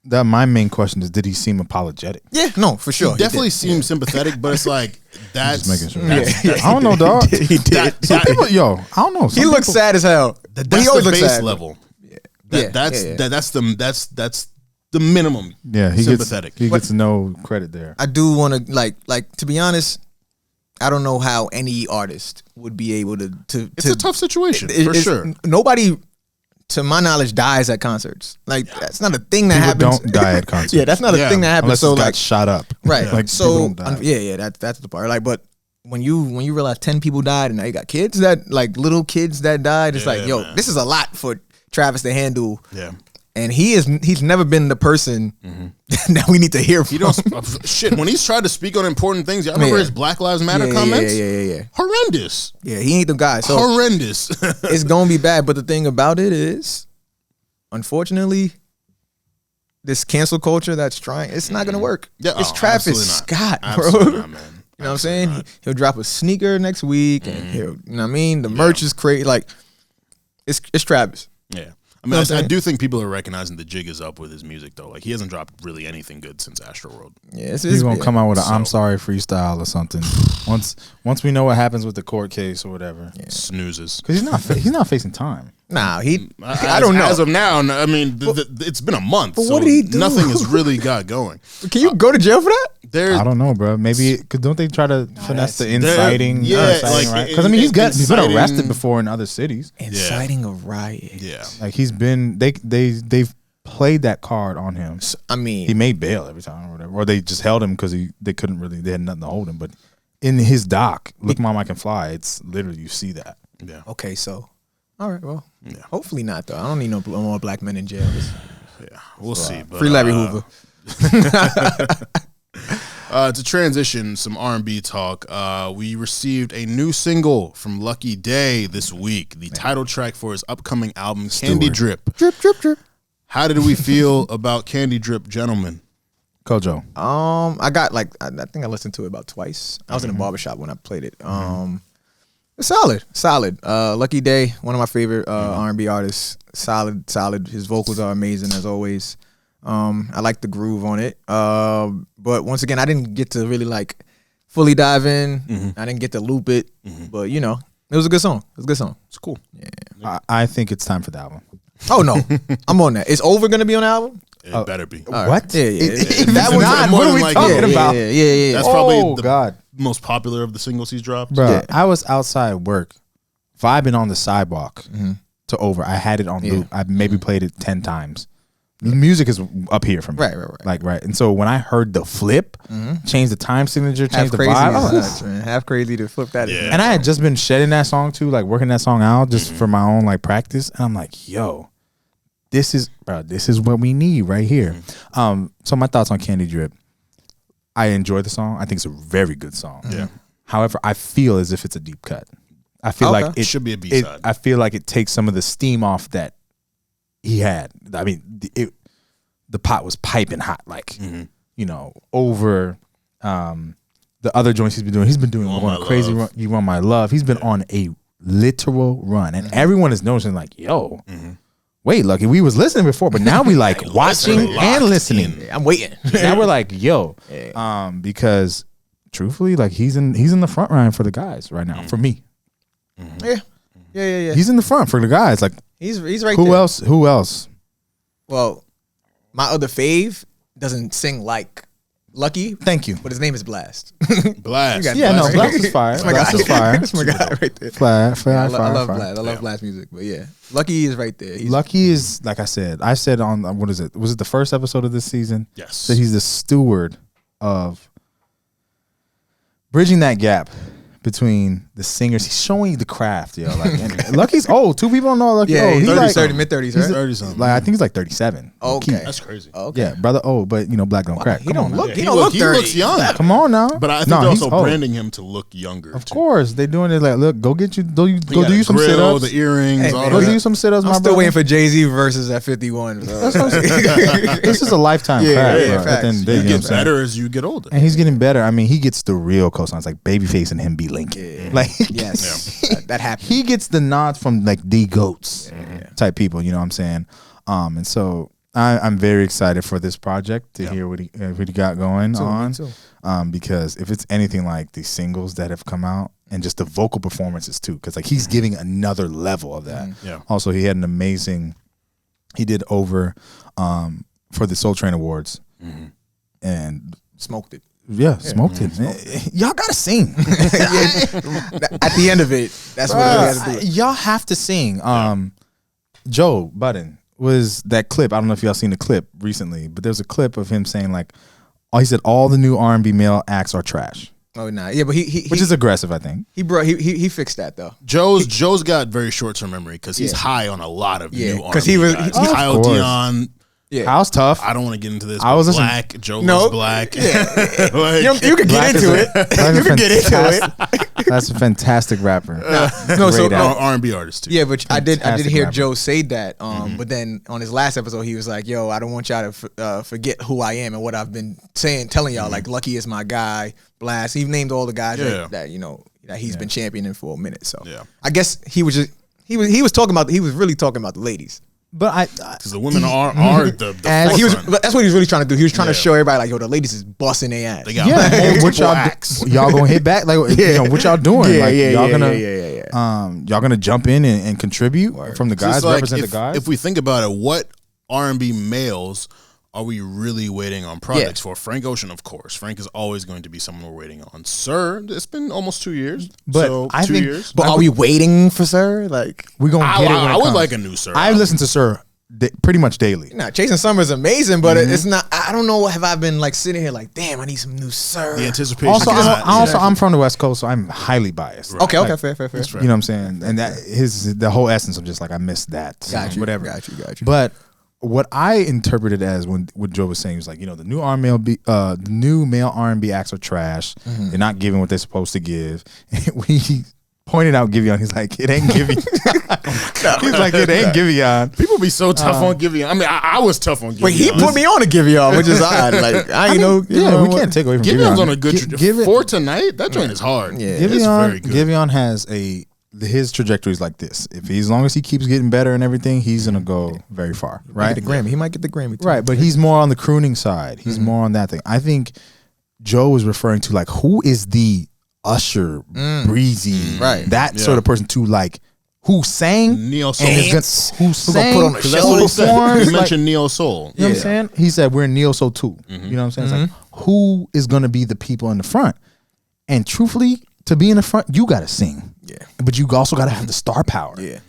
That my main question is, did he seem apologetic? Yeah, no, for sure. He definitely seemed sympathetic, but it's like, that's... Just making sure. I don't know, dog. He did. I don't know. He looks sad as hell. That's the base level. That's the minimum. Yeah, he sympathetic. He gets no credit there. I do want to, like, to be honest, I don't know how any artist would be able to it's a tough situation, for sure. Nobody... to my knowledge, dies at concerts. Like, that's not a thing that happens. Don't die at concerts. Yeah, that's not a thing that happens. Unless so it got like shot up. Right. Like, so that's the part. Like, but when you realize 10 people died and now you got kids that, like, little kids that died, it's like, yo, this is a lot for Travis to handle. Yeah. And he's never been the person that we need to hear from. He don't shit. When he's tried to speak on important things, y'all remember his Black Lives Matter comments? Yeah. Horrendous. Yeah, he ain't the guy. So Horrendous. it's gonna be bad. But the thing about it is, unfortunately, this cancel culture that's trying, it's not gonna work. Yeah, it's Travis Scott, bro. Absolutely not, man. You know what I'm saying? He'll drop a sneaker next week, and he'll, you know what I mean? The merch is crazy. Like, it's Travis. Yeah. I mean, I do think people are recognizing the jig is up with his music, though. Like, he hasn't dropped really anything good since Astroworld. Yeah, He's gonna come out with an "I'm sorry" freestyle or something. Once we know what happens with the court case or whatever. Yeah. Snoozes. Because he's not facing time. Nah, I don't know. As of now, I mean, it's been a month. But so what did he do? Nothing has really got going. Can you go to jail for that? I don't know, bro. Maybe because don't they try to finesse the inciting? Yeah, right? Because I mean, he's been arrested before in other cities. Inciting a riot. Yeah, like he's been they've played that card on him. I mean, he made bail every time or whatever, or they just held him because they had nothing to hold him. But in his doc, Look Mom I Can Fly, it's literally you see that. Yeah. Okay, so all right, well, hopefully not though. I don't need no more black men in jail. Yeah, we'll see. But, free Larry Hoover. To transition some R&B talk, we received a new single from Lucky Daye this week, the title track for his upcoming album, Candy Drip. Drip, drip, drip. How did we feel about Candy Drip, gentlemen? Kojo. I got I think I listened to it about twice. I was in a barbershop when I played it. It's solid. Lucky Daye, one of my favorite R&B artists. Solid. His vocals are amazing as always. I like the groove on it. But once again, I didn't get to really fully dive in. I didn't get to loop it. But it was a good song. It's cool. Yeah. I think it's time for the album. Oh no, I'm on that. Is Over gonna be on the album? It better be. Right. What? Yeah. That was not. What are we talking about? Yeah. That's probably the God. most popular of the singles he's dropped. Bro, Yeah. I was outside work, vibing on the sidewalk to Over. I had it on loop. I maybe played it 10 times. The music is up here for me. Right. Right. And so when I heard the flip, change the time signature, change the vibe. Half crazy to flip that. Yeah. And I had just been shedding that song too, working that song out just for my own practice. And I'm like, yo, this is what we need right here. So my thoughts on Candy Drip. I enjoy the song. I think it's a very good song. Yeah. However, I feel as if it's a deep cut. I feel like it should be a B-side. I feel like it takes some of the steam off that he had. I mean, the pot was piping hot, over the other joints he's been doing. He's been doing one crazy run. You Want My Love. He's been on a literal run, and everyone is noticing yo. Wait, Lucky, we was listening before, but now we watching and listening. I'm waiting. Now we're yo, because truthfully, he's in the front line for the guys right now. For me, Yeah. he's in the front for the guys. He's right who there. else? Who else? Well, my other fave doesn't sing like Lucky. Thank you. But his name is Blast. Blast. Yeah, Blast. no, Blast is fire. That's my Blast guy. is fire. That's my guy right there. Fire. I love Blast. I love Blast music. But yeah, Lucky is right there. Lucky is, like I said on, what is it? Was it the first episode of this season? Yes. That he's the steward of bridging that gap between the singers. He's showing you the craft, yo. And Lucky's old. Two people don't know Lucky. Yeah, He's 30, mid-30s, right? 30 something. I think he's 37. Okay. That's crazy. Okay. Yeah, brother old, but black don't crack. He don't look. Yeah, He don't look 30. He looks young. Come on now. But I think No, they're he's also old. branding him to look younger. Of course, they doing it look, go get you, go He do got you a some grill, sit-ups. the earrings, Hey, all man. Go that. do some sit-ups, I'm my still brother. waiting for Jay-Z versus at 51. This is a lifetime craft, bro. facts. At the end of the day, You you know what I'm get saying? better as you get older. And he's getting better. I mean, he gets the real cosigns like Babyface and him be Lincoln. Yes. That happened. He gets the nods from the goats type people. You know what I'm saying? And so I'm very excited for this project to hear what he got going on. too. Because if it's anything like the singles that have come out and just the vocal performances too, because he's giving another level of that. Yeah. Also, he had an amazing. He did Over for the Soul Train Awards, and Smoked it. smoked it. Y'all gotta sing. At the end of it, that's what we had to do. Y'all have to sing. Joe Budden was that clip. I don't know if y'all seen the clip recently, but there's a clip of him saying he said all the new R&B male acts are trash. Oh nah, yeah, but which is aggressive, I think. He fixed that though. Joe's got very short term memory because he's high on a lot of new R&B because he was guys. Oh, Kyle of course. Dion. Yeah, House tough. I don't want to get into this. I was Black. Joe loves Black. Yeah. Like, you could get into it. You could get into it. That's a fantastic rapper. No, so R&B artist too. yeah, but I did hear rapper. Joe say that. But then on his last episode, he was like, "Yo, I don't want y'all to forget who I am and what I've been telling y'all. Like, Lucky is my guy. Blast. He named all the guys that he's been championing for a minute. So I guess he was really talking about the ladies. But because the women are the that's what he was really trying to do. He was trying to show everybody like, yo, the ladies is busting their ass. They got what y'all gonna hit back? Like, what y'all doing? Y'all gonna jump in and contribute from the guys, like represent the guys. If we think about it, what R&B males are we really waiting on projects for? Frank Ocean, of course. Frank is always going to be someone we're waiting on. Sir, it's been almost 2 years. But so I 2 think- years. But are we waiting for Sir? Like, We're gonna get it when it I would comes. like a new Sir. I listen to Sir pretty much daily. nah, Chasing Summer is amazing, but it's not. I don't know. Have I been like sitting here like, damn, I need some new Sir? the anticipation. Also, is not- I'm from the West Coast, so I'm highly biased. Right. Okay, Like, fair. That's right. You know what I'm saying? And that the whole essence of just like I missed that. Got you. Whatever. Got you. But what I interpreted as when what Joe was saying was like, the new male R&B acts are trash. They're not giving what they're supposed to give. We pointed out Giveon. He's like, it ain't Giveon. He's like, it ain't Giveon. People be so tough on Giveon. I mean, I was tough on Giveon. Wait, he put me on to give y'all, which is odd. Like, I know. We can't take away from Giveon. Giveon's on a good trajectory. For tonight, that joint is hard. Yeah. It's very good. Giveon has his trajectory is like this. As long as he keeps getting better and everything, he's gonna go very far. Right? Get the Grammy. He might get the Grammy. Too. Right, but he's more on the crooning side. He's more on that thing. I think Joe was referring to like who is the Usher, breezy, Right. that sort of person to like who sang Neo Soul. and is gonna, who sang, put on the Because show. that's what he said. performs, He like- mentioned Neo Soul. You know what I'm saying? He said we're Neo Soul too. You know what I'm saying? It's like who is gonna be the people in the front? And truthfully, to be in the front, you gotta sing. Yeah. But you also gotta have the star power. Yeah.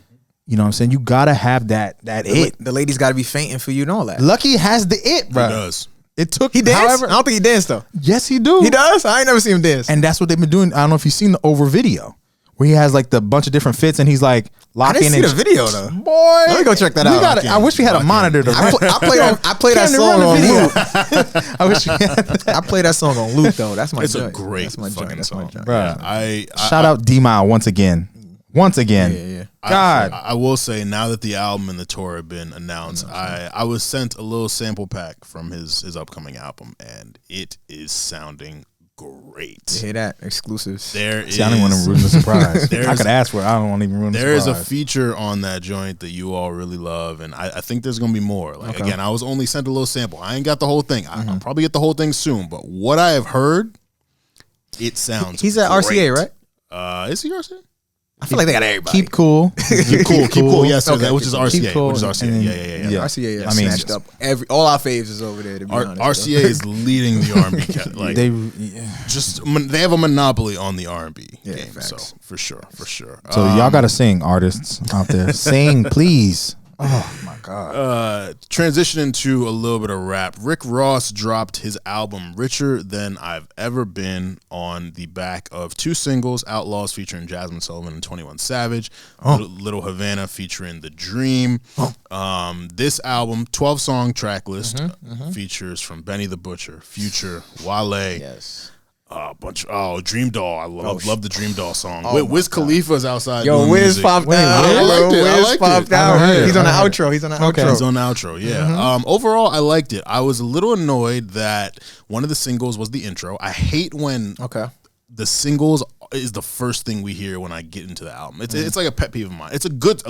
You know what I'm saying? You gotta have that it. The ladies got to be fainting for you and all that. Lucky has the it, bro. He does. It took He danced? however. I don't think he danced though. Yes, he do. He does? I ain't never seen him dance. And that's what they've been doing. I don't know if you've seen the Over video where he has like the bunch of different fits and he's like I locking didn't see in. the video though. Boy, Let me go check that we out. gotta- I wish we had a monitor to run. I play that Can't song run on the loop. I wish we had. I play that song on loop though. That's my It's joint. a great That's my fucking joint. That's my song. joint. Bruh. I Shout out D-Mile once again. Yeah. God. I will say now that the album and the tour have been announced, I was sent a little sample pack from his upcoming album, and it is sounding great. Hear that? Exclusives. There is. See, I didn't want to ruin the surprise. I There's- could ask for it. I don't want to even ruin the There is surprise. a feature on that joint that you all really love, and I think there's gonna be more. Like again, I was only sent a little sample. I ain't got the whole thing. I'll probably get the whole thing soon. But what I have heard, it sounds. He's at RCA, right? Is he RCA? I feel like they got everybody. Keep cool. Keep cool. Yes, Okay, which is keep cool. RCA. Keep cool. Which is RCA. And then- Yeah. yeah. RCA, I mean, snatched up all our faves is over there. To be honest, RCA is leading the R&B cat. Like they have a monopoly on the R&B game. facts. So for sure. So y'all got to sing, artists out there. Sing, please. Oh, my God. Transitioning to a little bit of rap. Rick Ross dropped his album Richer Than I've Ever Been on the back of 2 singles, Outlaws featuring Jasmine Sullivan and 21 Savage, Little Havana featuring The Dream. This album, 12-song track list, features from Benny the Butcher, Future, Wale, Yes. Dream Doll. I love the Dream Doll song. Oh Wiz Khalifa's outside. Yo, doing Wiz music. popped Wait, out. I liked it. I Wiz liked popped it. out. I heard it. He's on the I heard outro. He's on the Okay. outro. He's on the outro, yeah. Overall, I liked it. I was a little annoyed that one of the singles was the intro. I hate when Okay. the singles is the first thing we hear when I get into the album. It's like a pet peeve of mine. It's a good.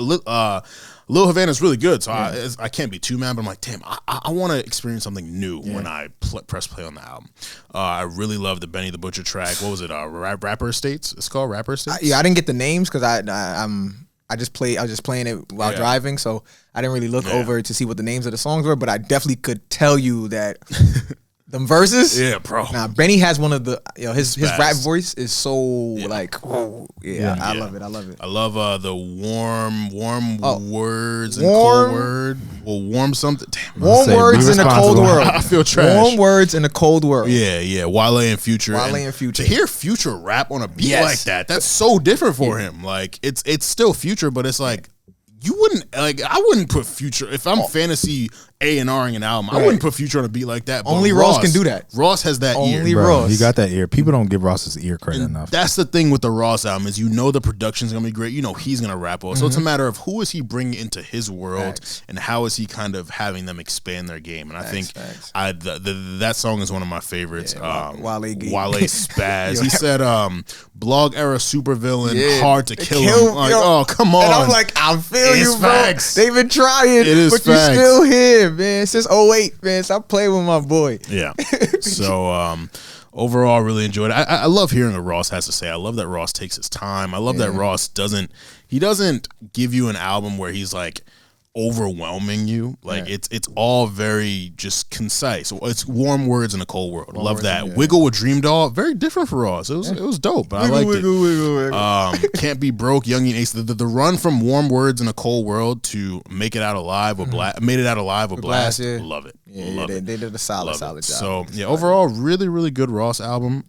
Lil Havana's really good, so I can't be too mad. But I'm like, damn, I want to experience something new when I press play on the album. I really love the Benny the Butcher track. What was it? Rapper Estates. It's called Rapper Estates. I didn't get the names because I was just playing it while driving, so I didn't really look over to see what the names of the songs were. But I definitely could tell you that them verses. Yeah, bro. Now Benny has one of the his Spaz. rap voice is so like I love it. I love it. I love the warm words and Warm? cold will warm something. Damn, Warm words in a cold world. I feel trash. Warm words in a cold world. Yeah. Wale and Future. To hear Future rap on a beat like that's so different for him. Like it's still Future, but it's like you wouldn't like. I wouldn't put Future if I'm fantasy A&Ring an album. I wouldn't put Future on a beat like that. But Only Ross can do that. Ross has that ear. Only Ross. You got that ear. People don't give Ross his ear credit And enough. that's the thing with the Ross album is the production's gonna be great. He's gonna rap well. So it's a matter of who is he bringing into his world and how is he kind of having them expand their game. And I think that song is one of my favorites. Wale Spaz. He said blog era supervillain, hard to kill him. Like, oh, come on. And I'm like, I feel you, bro. Facts. They've been trying, but you still here, man. Since 08, man. Stop playing with my boy. Yeah. So overall, really enjoyed it. I love hearing what Ross has to say. I love that Ross takes his time. I love that Ross doesn't give you an album where he's like overwhelming you. Like it's all very just concise. It's warm words in a cold world. Love that. Wiggle with Dream Doll, very different for Ross. It was dope. But I liked it. Can't Be Broke, Young and Ace. The run from warm words in a cold world to Make It Out Alive with Made It Out Alive with Blast. Love it. They did a solid job. So overall, really, really good Ross album.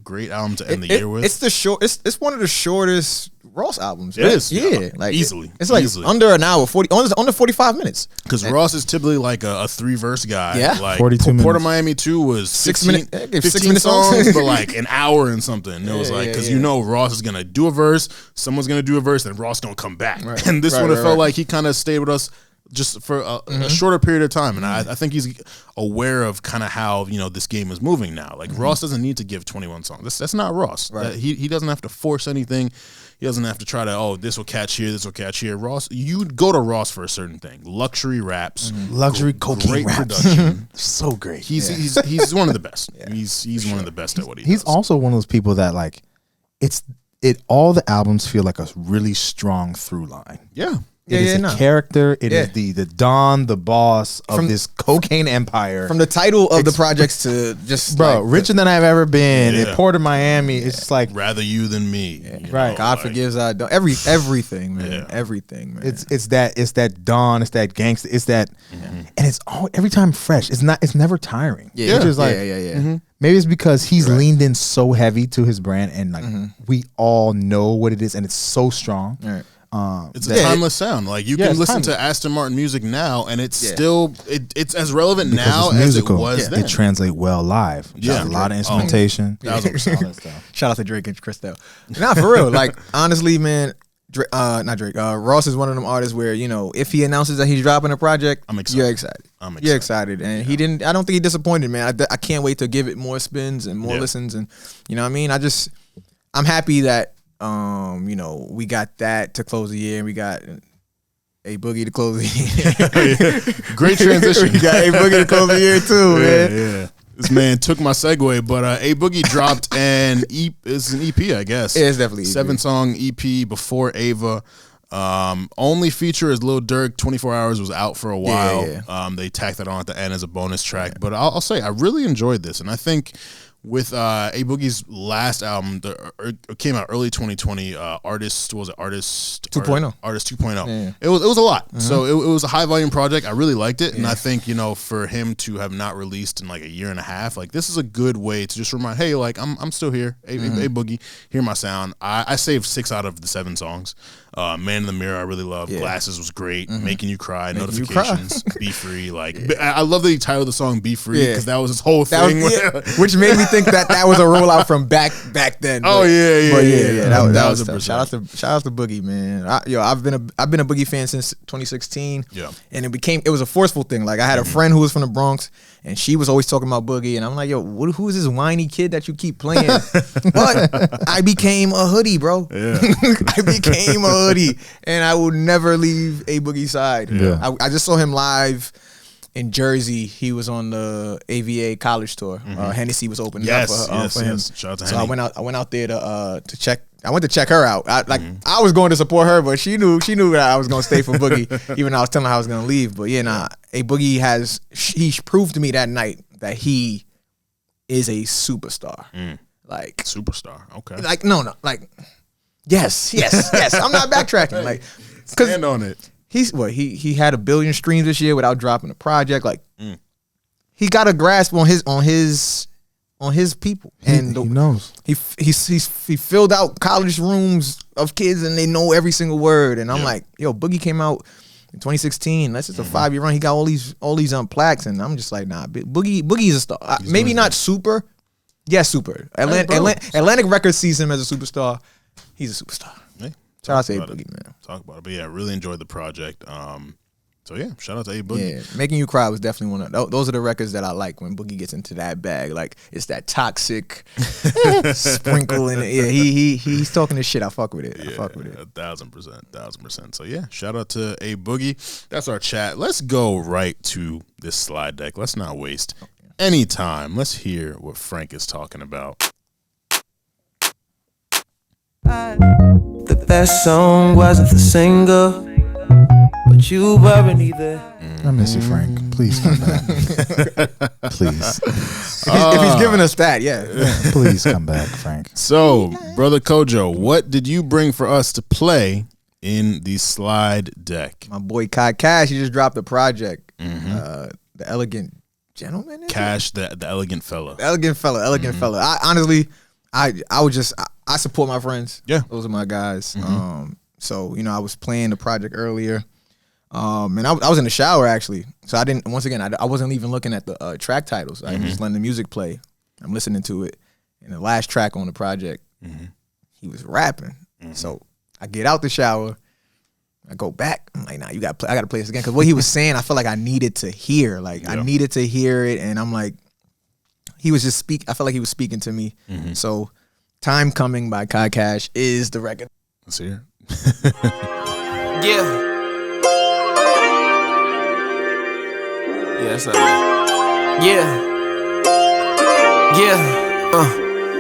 Great album to end the year with. It's one of the shortest Ross albums. It is. Yeah, like easily. It's like under an hour, under 45 minutes. Because Ross is typically like a 3-verse guy. Yeah. Like 42 minutes. Port of Miami 2 was 6 minutes. minutes. 15 6-minute songs, but like an hour and something. It was like, because Ross is going to do a verse, someone's going to do a verse, and Ross going to come back. Right. And this one, it felt like he kind of stayed with us just for a shorter period of time. And I think he's aware of kind of how, this game is moving now. Like Ross doesn't need to give 21 songs. That's not Ross. Right. He doesn't have to force anything. He doesn't have to try to, this will catch here, this will catch here. Ross, you go to Ross for a certain thing. Luxury raps. Luxury cocaine great raps. production. So great. He's one of the best. He's one of the best at what he does. He's also one of those people that like, all the albums feel like a really strong through line. Yeah. It is a character. It is the Don, the boss of this cocaine empire. From the title of the projects to just richer than I've ever been. In Port of Miami. It's just like rather you than me. Right. God forgives I don't. Everything, man. Yeah. Everything, man. It's that Don. It's that gangster. It's that, and it's all every time fresh. It's never tiring. Yeah. Which is like, maybe it's because he's leaned in so heavy to his brand, and like we all know what it is, and it's so strong. Right. It's a timeless sound. Like you can listen to Aston Martin music now, and it's still it's as relevant now as it was then. It translates well live. A lot of instrumentation. Shout out to Drake and Christelle. Nah, for real. Like honestly, man. Not Drake. Ross is one of them artists where if he announces that he's dropping a project, I'm excited. You're excited. You're excited, and he didn't. I don't think he disappointed, man. I can't wait to give it more spins and more listens, and you know what I mean. I'm happy that. We got that to close the year, and we got A Boogie to close the year. Great transition. We got A Boogie to close the year too, man. Yeah. This man took my segue, but A Boogie dropped it's an EP, I guess. Yeah, it's definitely 7-song EP before Ava. Only feature is Lil Durk. 24 Hours was out for a while. They tacked that on at the end as a bonus track, but I'll say I really enjoyed this, and I think. With A Boogie's last album, it came out early 2020. Artist 2.0. Artist 2.0. Yeah. It was a lot. So it was a high volume project. I really liked it, and I think for him to have not released in like a year and a half, like this is a good way to just remind, hey, like I'm still here. A Boogie, hear my sound. I saved 6 out of the 7 songs. Man in the Mirror, I really love. Glasses was great. Making You Cry, Notifications, Be Free. Like I love that he titled the song Be Free because that was his whole thing. Which made me think that was a rollout from back then. But, that was tough. Shout out to Boogie, man. I've been a Boogie fan since 2016. Yeah, and it was a forceful thing. Like I had a friend who was from the Bronx, and she was always talking about Boogie, and I'm like, who is this whiny kid that you keep playing? But I became a hoodie, bro. Yeah. I became a hoodie, and I will never leave A Boogie's side. Yeah. I just saw him live. In Jersey, he was on the AVA college tour. Hennessy was opening up for him. Shout out to so Henny. I went out there to check. I went to check her out. I was going to support her, but she knew that I was going to stay for Boogie, even though I was telling her I was going to leave. But A Boogie he proved to me that night that he is a superstar. Like superstar. Okay. Like no. Like yes. I'm not backtracking. Like stand on it. he had 1 billion streams this year without dropping a project. Like he got a grasp on his people, and he knows. He filled out college rooms of kids, and they know every single word. And I'm like, yo, Boogie came out in 2016. That's just a 5-year run. He got all these plaques, and I'm just like, nah, Boogie is a star. Maybe not super. Yeah, super. Atlantic Records sees him as a superstar. He's a superstar. Hey, shout out to A Boogie, man. Talk about it. But yeah, I really enjoyed the project. So yeah, shout out to A Boogie. Yeah, Making You Cry was definitely one of those are the records that I like when Boogie gets into that bag. Like it's that toxic sprinkle in it. Yeah, he's talking this shit. I fuck with it. Yeah, I fuck with it. 1000%. So yeah, shout out to A Boogie. That's our chat. Let's go right to this slide deck. Let's not waste any time. Let's hear what Frank is talking about. The best song wasn't the single, but you weren't either. I miss you, Frank. Please come back. Please. If he's giving us that, yeah. Please come back, Frank. So, Brother Kojo, what did you bring for us to play in the slide deck? My boy Kai Cash, he just dropped a project. The Elegant Gentleman? Cash, the elegant fella. Elegant fella. I honestly, I support my friends. Yeah. Those are my guys. So, I was playing the project earlier. And I was in the shower actually, so I wasn't even looking at the track titles. I was just letting the music play. I'm listening to it, and the last track on the project, he was rapping. So I get out the shower, I go back. I'm like, nah, I gotta play this again because what he was saying, I felt like I needed to hear. Like I needed to hear it, and I'm like, he was just I felt like he was speaking to me. So, "Time Coming" by Kai Cash is the record. Let's hear. Yeah. Yeah, that's not bad.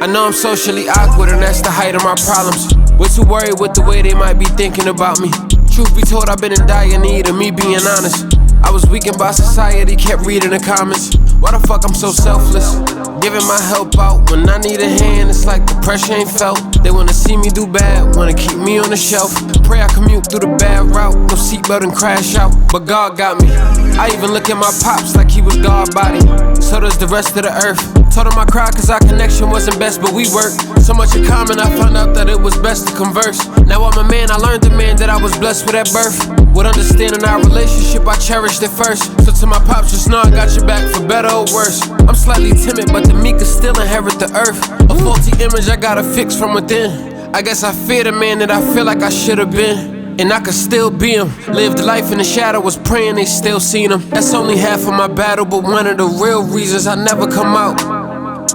I know I'm socially awkward and that's the height of my problems. Way too worried with the way they might be thinking about me. Truth be told, I've been in dire need of me being honest. I was weakened by society, kept reading the comments. Why the fuck I'm so selfless? Giving my help out when I need a hand, it's like the pressure ain't felt. They wanna see me do bad, wanna keep me on the shelf. Pray I commute through the bad route, no seatbelt and crash out. But God got me. I even look at my pops like he was God body. So does the rest of the earth. Told him I cried cause our connection wasn't best, but we worked. So much in common, I found out that it was best to converse. Now I'm a man, I learned the man that I was blessed with at birth. With understanding our relationship, I cherished it first. So to my pops, just know I got your back for better or worse. I'm slightly timid, but the meek still inherit the earth. A faulty image I gotta fix from within. I guess I fear the man that I feel like I should've been. And I could still be him. Lived life in the shadow, was praying they still seen him. That's only half of my battle, but one of the real reasons I never come out.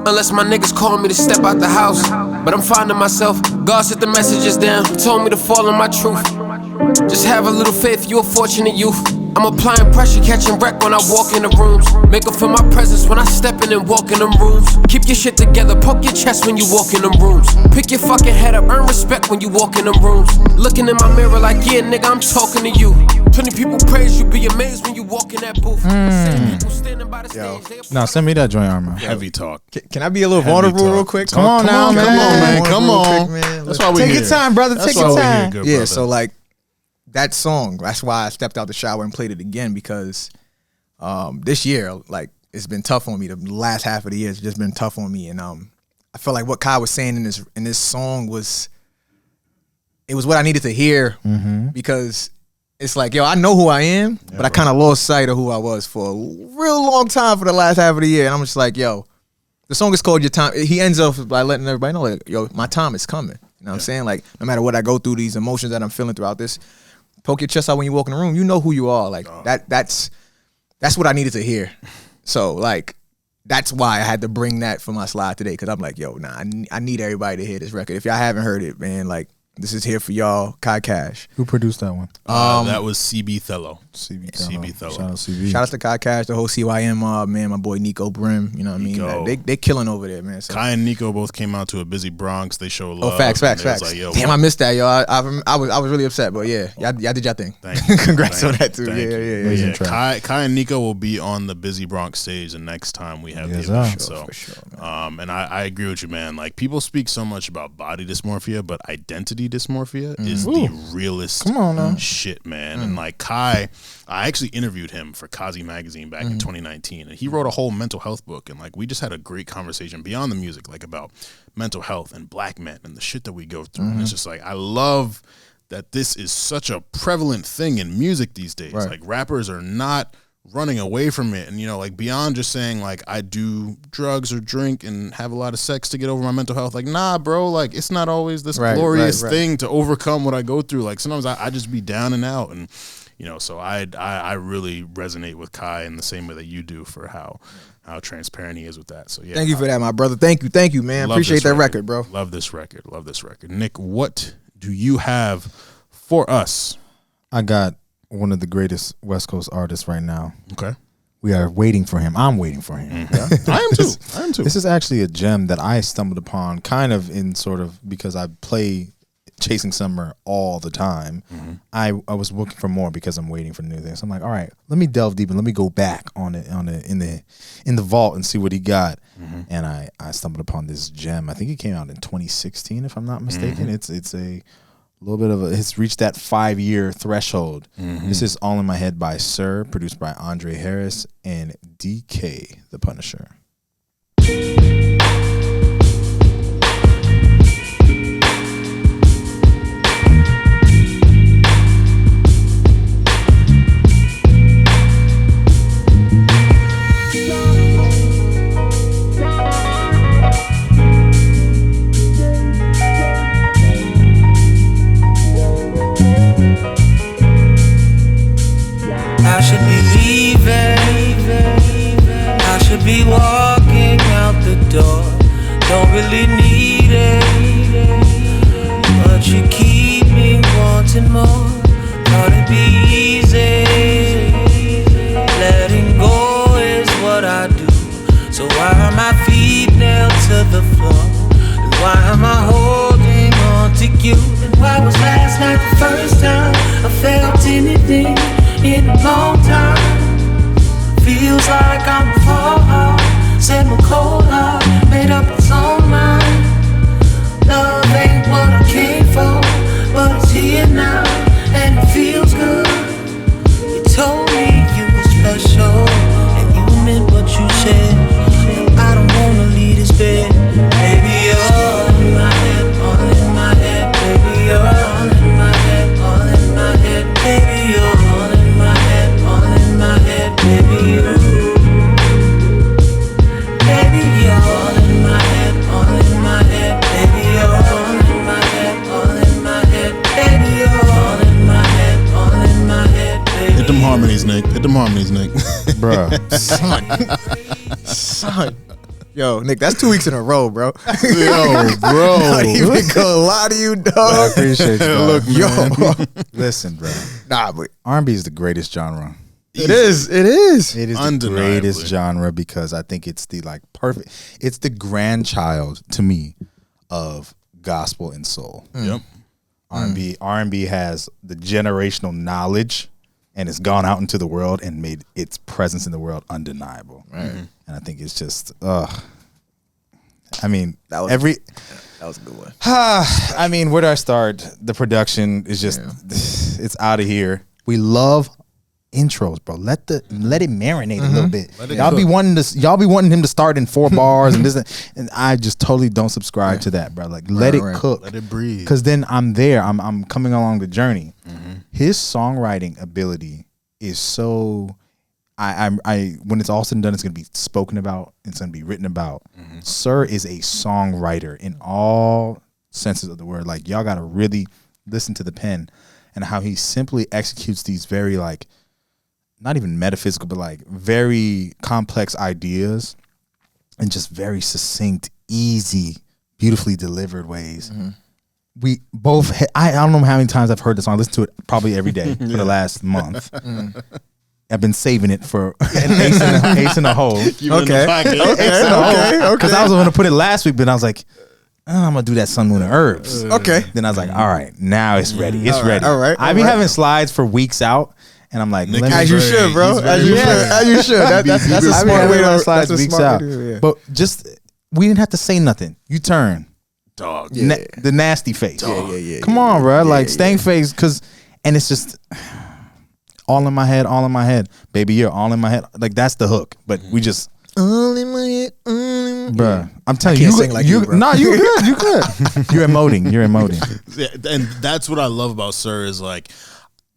Unless my niggas call me to step out the house. But I'm finding myself, God set the messages down. He told me to fall in my truth. Just have a little faith, you a fortunate youth. I'm applying pressure, catching wreck when I walk in the rooms. Make them feel my presence when I step in and walk in them rooms. Keep your shit together, poke your chest when you walk in them rooms. Pick your fucking head up, earn respect when you walk in them rooms. Looking in my mirror like, yeah, nigga, I'm talking to you. Plenty people praise you, be amazed when you walk in that booth. Same people standing by the stage. Now send me that joint, Armon. Heavy talk. Can I be a little vulnerable real quick? Come on now, man. Come on. That's why we Take your time, brother. Take your time. Yeah, so like that song, that's why I stepped out the shower and played it again because this year, like, it's been tough on me. The last half of the year has just been tough on me, and I feel like what Kai was saying in this song was what I needed to hear because it's like, yo, I know who I am, but I kind of lost sight of who I was for a real long time for the last half of the year, and I'm just like, yo, the song is called Your Time. He ends off by letting everybody know, like, yo, my time is coming. You know what I'm saying? Like, no matter what I go through, these emotions that I'm feeling throughout this, poke your chest out when you walk in the room. You know who you are. Like that's what I needed to hear. So like that's why I had to bring that for my slide today because I'm like, yo, nah, I need everybody to hear this record. If y'all haven't heard it, man, like this is here for y'all. Kai Cash. Who produced that one? That was CB Thello. CB Thello. Shout out CB. Shout out to Kai Cash, the whole CYM mob, man. My boy Nico Brim. You know what I mean? They killing over there, man. So. Kai and Nico both came out to a busy Bronx. They show love. Oh, facts. Like, Damn, I missed that, yo. I was really upset, but yeah, y'all did y'all thing. Congrats on that too. Yeah. Kai and Nico will be on the busy Bronx stage the next time we have the event. For sure, and I agree with you, man. Like people speak so much about body dysmorphia, but identity body dysmorphia is the realest shit, man. And like Kai, I actually interviewed him for Kazi magazine back in 2019, and he wrote a whole mental health book, and like we just had a great conversation beyond the music, like about mental health and black men and the shit that we go through. And it's just like, I love that this is such a prevalent thing in music these days. Like rappers are not running away from it, and you know, like beyond just saying like I do drugs or drink and have a lot of sex to get over my mental health, like nah bro, like it's not always this glorious thing to overcome what I go through. Like sometimes I just be down and out, and you know, so I really resonate with Kai in the same way that you do for how transparent he is with that. So yeah, thank you for that, my brother. Thank you, man. Appreciate that record, bro. Love this record. Nick, what do you have for us? I got one of the greatest West Coast artists right now. Okay. We are waiting for him. I'm waiting for him. Yeah. I am too. This is actually a gem that I stumbled upon kind of in sort of because I play Chasing Summer all the time. I was looking for more because I'm waiting for new things. I'm like, all right, let me delve deep and let me go back in the vault and see what he got. And I stumbled upon this gem. I think it came out in 2016, if I'm not mistaken. It's a little bit of it's reached that 5-year threshold. This is All in My Head by Sir, produced by Andre Harris and DK the Punisher. I should be leaving, I should be walking out the door. Don't really need it, but you keep me wanting more. Thought it'd be easy, letting go is what I do. So why are my feet nailed to the floor? And why am I holding on to you? And why was last night the first time I felt anything in a long time? Feels like I'm a fall, set my cold heart, made up its own mind. Love ain't what I came for, but it's here now, and it feels good. You told me you were special, and you meant what you said. And I don't wanna leave this bed. Baby, you're all in my head, all in my head. Baby, you're all in my head, all in my head. Baby, you're all in my head, all in my head. Baby, you. Baby, you're all in my head, all in my head. Baby, you're all in my head, all in my head. Baby, you're all in my head, all in my head. Baby, Hit them harmonies, Nick. Bruh. Son. Yo, Nick, that's 2 weeks in a row, bro. Yo, bro. Not even gonna lie to you, dog. I appreciate you, bro. Look, man. Listen, bro. Nah, but R&B is the greatest genre. it is. It is. It is the Undeniably. greatest genre because I think it's the perfect. It's the grandchild to me of gospel and soul. Yep. R&B has the generational knowledge, and it's gone out into the world and made its presence in the world undeniable. And I think it's just, I mean, That was a good one. I mean, where do I start? The production is just, it's out of here. We love intros, bro. Let it marinate a little bit. Y'all be wanting him to start in 4 bars and this, and I just totally don't subscribe to that, bro. Like, let it cook, Let it breathe. because then I'm there. I'm coming along the journey. His songwriting ability is so. I when it's all said and done, it's gonna be spoken about. It's gonna be written about. Sir is a songwriter in all senses of the word. Like, y'all gotta really listen to the pen and how he simply executes these very, like, not even metaphysical, but like very complex ideas in just very succinct, easy, beautifully delivered ways. We both, I don't know how many times I've heard the song. I listen to it probably every day for the last month. I've been saving it for an ace in a hole. Because I was going to put it last week, but I was like, I'm going to do that Sun, Moon, and Herbs. Okay. Then I was like, all right, now it's ready. It's ready. all right, I be having slides for weeks out, and I'm like, As you should, bro. As you should. That's a smart way to slides weeks out. But just, we didn't have to say nothing. You turn. Dog. The nasty face. Yeah. Come on, bro. Like stank face, and it's just all in my head. Baby, you're all in my head. Like that's the hook. But we just all in my head, bruh. I'm telling you, can't sing like you, bro. Nah, you good. You're emoting. Yeah, and that's what I love about Sir is like.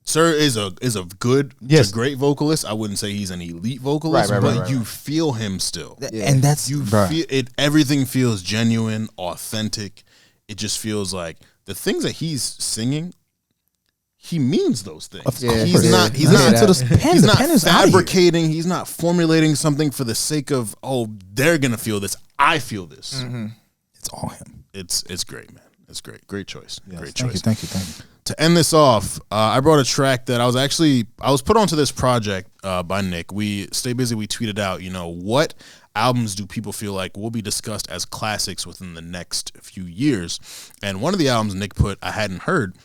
Sir is a good, to great vocalist. I wouldn't say he's an elite vocalist, but you feel him still, and that's you feel it. Everything feels genuine, authentic. It just feels like the things that he's singing. He means those things. He's not fabricating. He's not formulating something for the sake of they're gonna feel this. I feel this. Mm-hmm. It's all him. It's great, man. It's great. Great choice. Yes, great choice. Thank you. To end this off, I brought a track that I was put onto this project by Nick. We Stay Busy. We tweeted out, what albums do people feel like will be discussed as classics within the next few years? And one of the albums Nick put, I hadn't heard.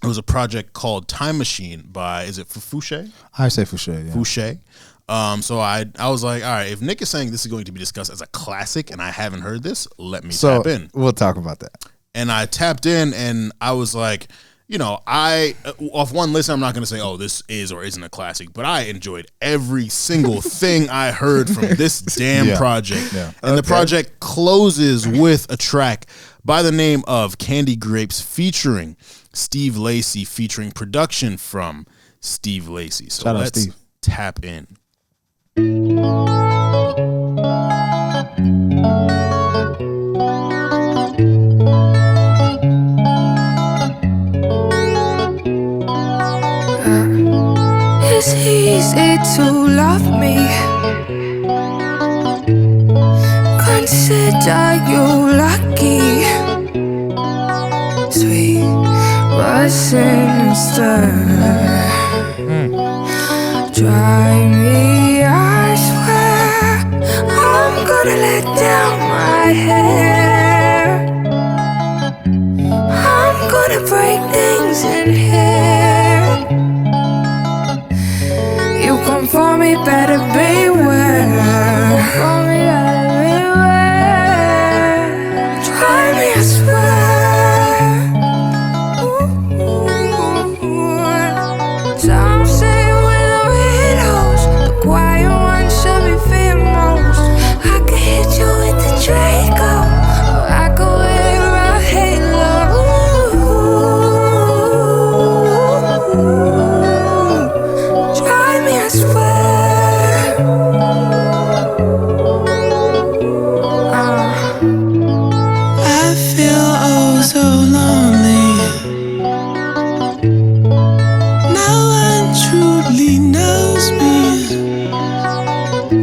It was a project called Time Machine by, is it Fousheé? I say Fousheé. Yeah. Fousheé. So I was like, all right, if Nick is saying this is going to be discussed as a classic and I haven't heard this, let me tap in. We'll talk about that. And I tapped in and I was like, I off one listen, I'm not going to say, this is or isn't a classic, but I enjoyed every single thing I heard from this damn project. Yeah. And the project closes with a track by the name of Candy Grapes featuring Steve Lacy, featuring production from Steve Lacy. So let's tap in. It's easy to love me. Consider you lucky. Sweet Russian stir. Try me, I swear. I'm gonna let down my hair. I'm gonna break things in here. You come for me, better beware. For me, better beware. Try me, I swear. Some say we're the widows, the quiet ones should be feared most. I could hit you with the Draco, or I could wear a halo. Try me, I swear. I feel oh so lonely. No one truly knows me.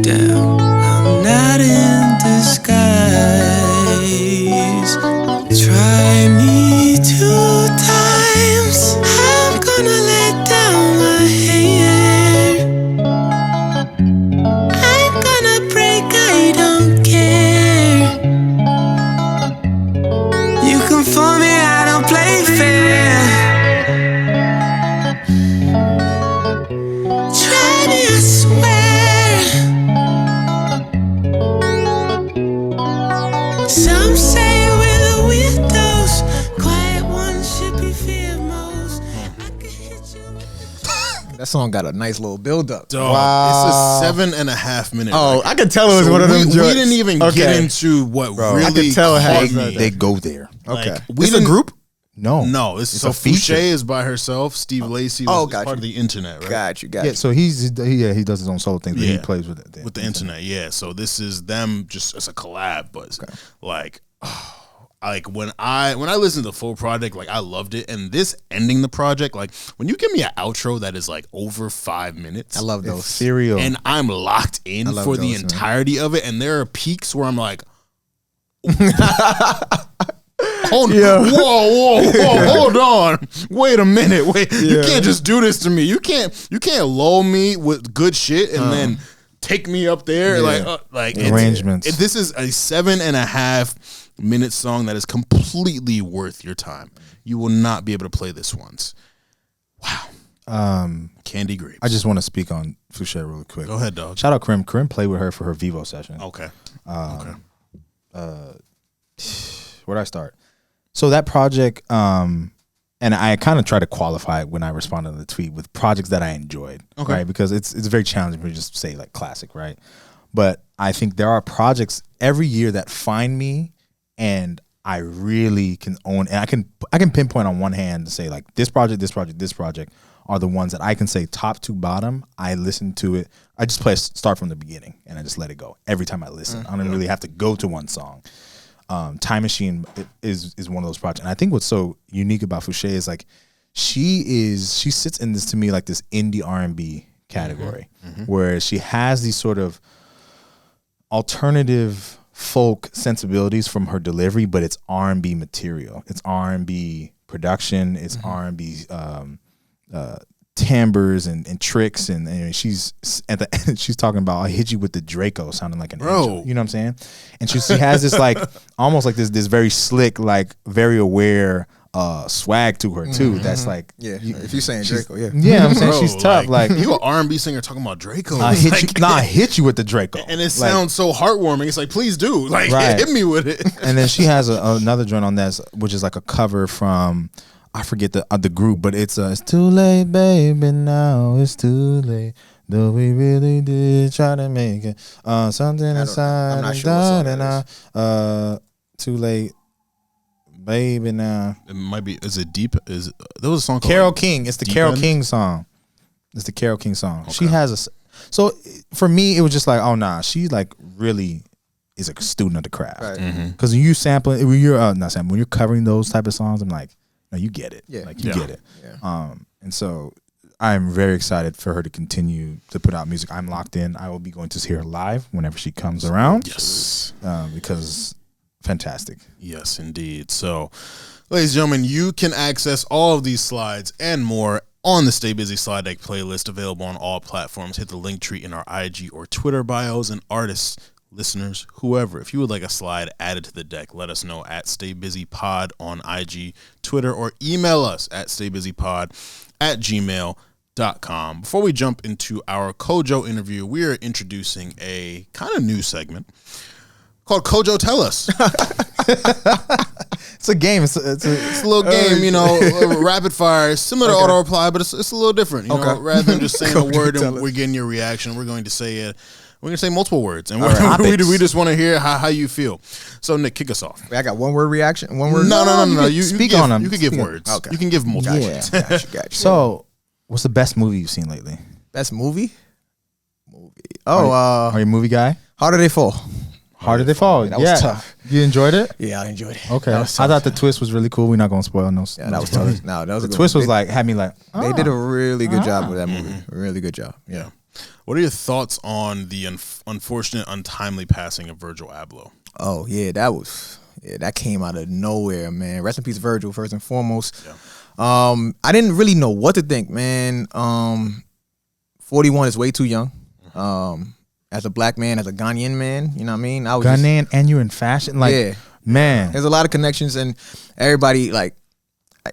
Damn, I'm not in disguise. Try me 2 times. I'm gonna let down my hair. I'm gonna break, I don't care. You come for me, I don't play fair. Try me, I swear. Some say we're the weirdos, quiet ones should be feared most. I could hit you with That song got a nice little build up. Wow. It's a 7.5 minute. Oh, record. I could tell it was one of them We joints. didn't even get into what really I could tell it caught had me. They go there. Okay. Like, It's a group? No, it's so a feature. Fousheé is by herself. Steve Lacy was gotcha. part of the internet, right? Got you. Yeah, so he does his own solo thing, but he Yeah. plays with it. With the internet, yeah. So this is them just as a collab, but like when I listened to the full project, like I loved it. And this ending the project, like when you give me an outro that is like over 5 minutes, I love It's those. serial. and I'm locked in love for the those, man. entirety of it. And there are peaks where I'm like, hold on. Wait a minute. You can't just do this to me. You can't lull me with good shit and then take me up there like Arrangements. This is a 7.5 minute song that is completely worth your time. You will not be able to play this once. Wow. Candy Grapes. I just want to speak on Fousheé really quick. Go ahead, dog. Shout out Krim. Krim played with her for her Vivo session. Okay. Where do I start? So that project, and I kind of try to qualify it when I responded to the tweet with projects that I enjoyed, right? Because it's very challenging to just say like classic, right? But I think there are projects every year that find me, and I really can own, and I can pinpoint on one hand to say like this project are the ones that I can say top to bottom. I listen to it. I just start from the beginning, and I just let it go every time I listen. I don't really have to go to one song. Time Machine is one of those projects, and I think what's so unique about Fousheé is like she sits in this, to me, like this indie R&B category, where she has these sort of alternative folk sensibilities from her delivery, but it's R&B material, it's R&B production, it's R&B timbres and tricks, and she's at the end, she's talking about I hit you with the Draco sounding like an angel, you know what I'm saying? And she has this like almost like this very slick, like very aware swag to her too. That's like, if you're saying Draco, I'm saying she's tough. Like you an R&B singer talking about Draco. I hit you with the Draco, and it sounds so heartwarming. It's like, please do, like hit me with it. And then she has another joint on that, which is like a cover from, I forget the group, but it's too late, baby, now it's too late. Though we really did try to make it something inside. I'm not sure what song and too late, baby, now. It might be. Is it deep? There was a song called Carole King. It's the Carole King song. It's the Carole King song. Okay. She has so for me, it was just like, oh nah, she like really is a student of the craft. Because when you sampling, when you're not sampling, when you're covering those type of songs, I'm like, no, you get it. Yeah. Like you get it. Yeah. And so I'm very excited for her to continue to put out music. I'm locked in. I will be going to see her live whenever she comes around. Yes. Because fantastic. Yes, indeed. So, ladies and gentlemen, you can access all of these slides and more on the Stay Busy Slide Deck playlist, available on all platforms. Hit the link tree in our IG or Twitter bios, and artists, listeners, whoever, if you would like a slide added to the deck, let us know at StayBusyPod on IG, Twitter, or email us at StayBusyPod@gmail.com. Before we jump into our Kojo interview, we are introducing a kind of new segment called Kojo Tell Us. It's a game. It's a little game, you know, rapid fire, similar to auto reply, but it's a little different. You know, rather than just saying a word and we're getting your reaction, we're going to say it. We're gonna say multiple words, and we just want to hear how you feel. So, Nick, kick us off. I got one word reaction. One word. No. You speak give, on them. You can give words. Okay. You can give multiple words. Gotcha. So, what's the best movie you've seen lately? Best movie? Are you a movie guy? How Did They Fall? How Did They Fall? That was tough. You enjoyed it? Yeah, I enjoyed it. Okay. I thought the twist was really cool. We're not gonna spoil no. Yeah, that was tough. No, that was the twist. Was like had me like. They did a really good job with that movie. Really good job. Yeah. What are your thoughts on the unfortunate, untimely passing of Virgil Abloh? Oh yeah, that came out of nowhere, man. Rest in peace, Virgil. First and foremost. Yeah. I didn't really know what to think, man. 41 is way too young. As a black man, as a Ghanaian man, you know what I mean? I was Ghanaian, and you're in fashion, like man. There's a lot of connections, and everybody like.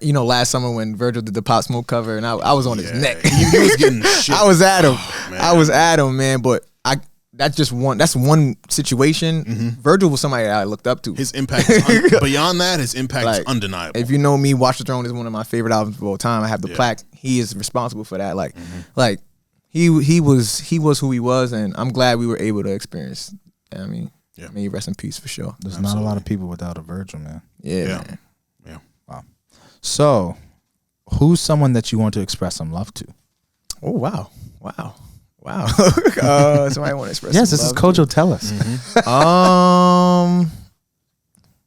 You know, last summer when Virgil did the Pop Smoke cover, and I was on his neck. He was getting shit. I was at him. Oh, I was at him, man. But that's one situation. Virgil was somebody I looked up to. His impact beyond that, his impact is undeniable. If you know me, Watch the Throne is one of my favorite albums of all time. I have the plaque. He is responsible for that. Like he was who he was, and I'm glad we were able to experience. I mean, may he rest in peace for sure. There's not a lot of people without a Virgil, man. Yeah. Man. So, who's someone that you want to express some love to? Oh, wow. Somebody want to express yes, this is Kojo Tell Us.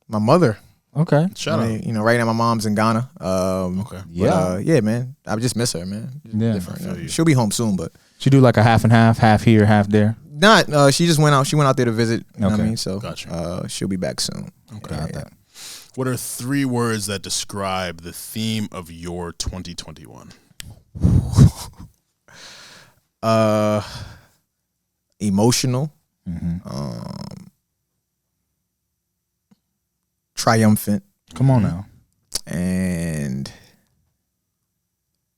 My mother. Okay. Shout out. You know, right now my mom's in Ghana. Okay. Yeah, man. I just miss her, man. Different. She'll be home soon, but. She do like a half and half here, half there? Not, she just went out. She went out there to visit. You know what I mean? So, gotcha. She'll be back soon. Okay. Yeah. What are 3 words that describe the theme of your 2021? Emotional, triumphant. Come on now. And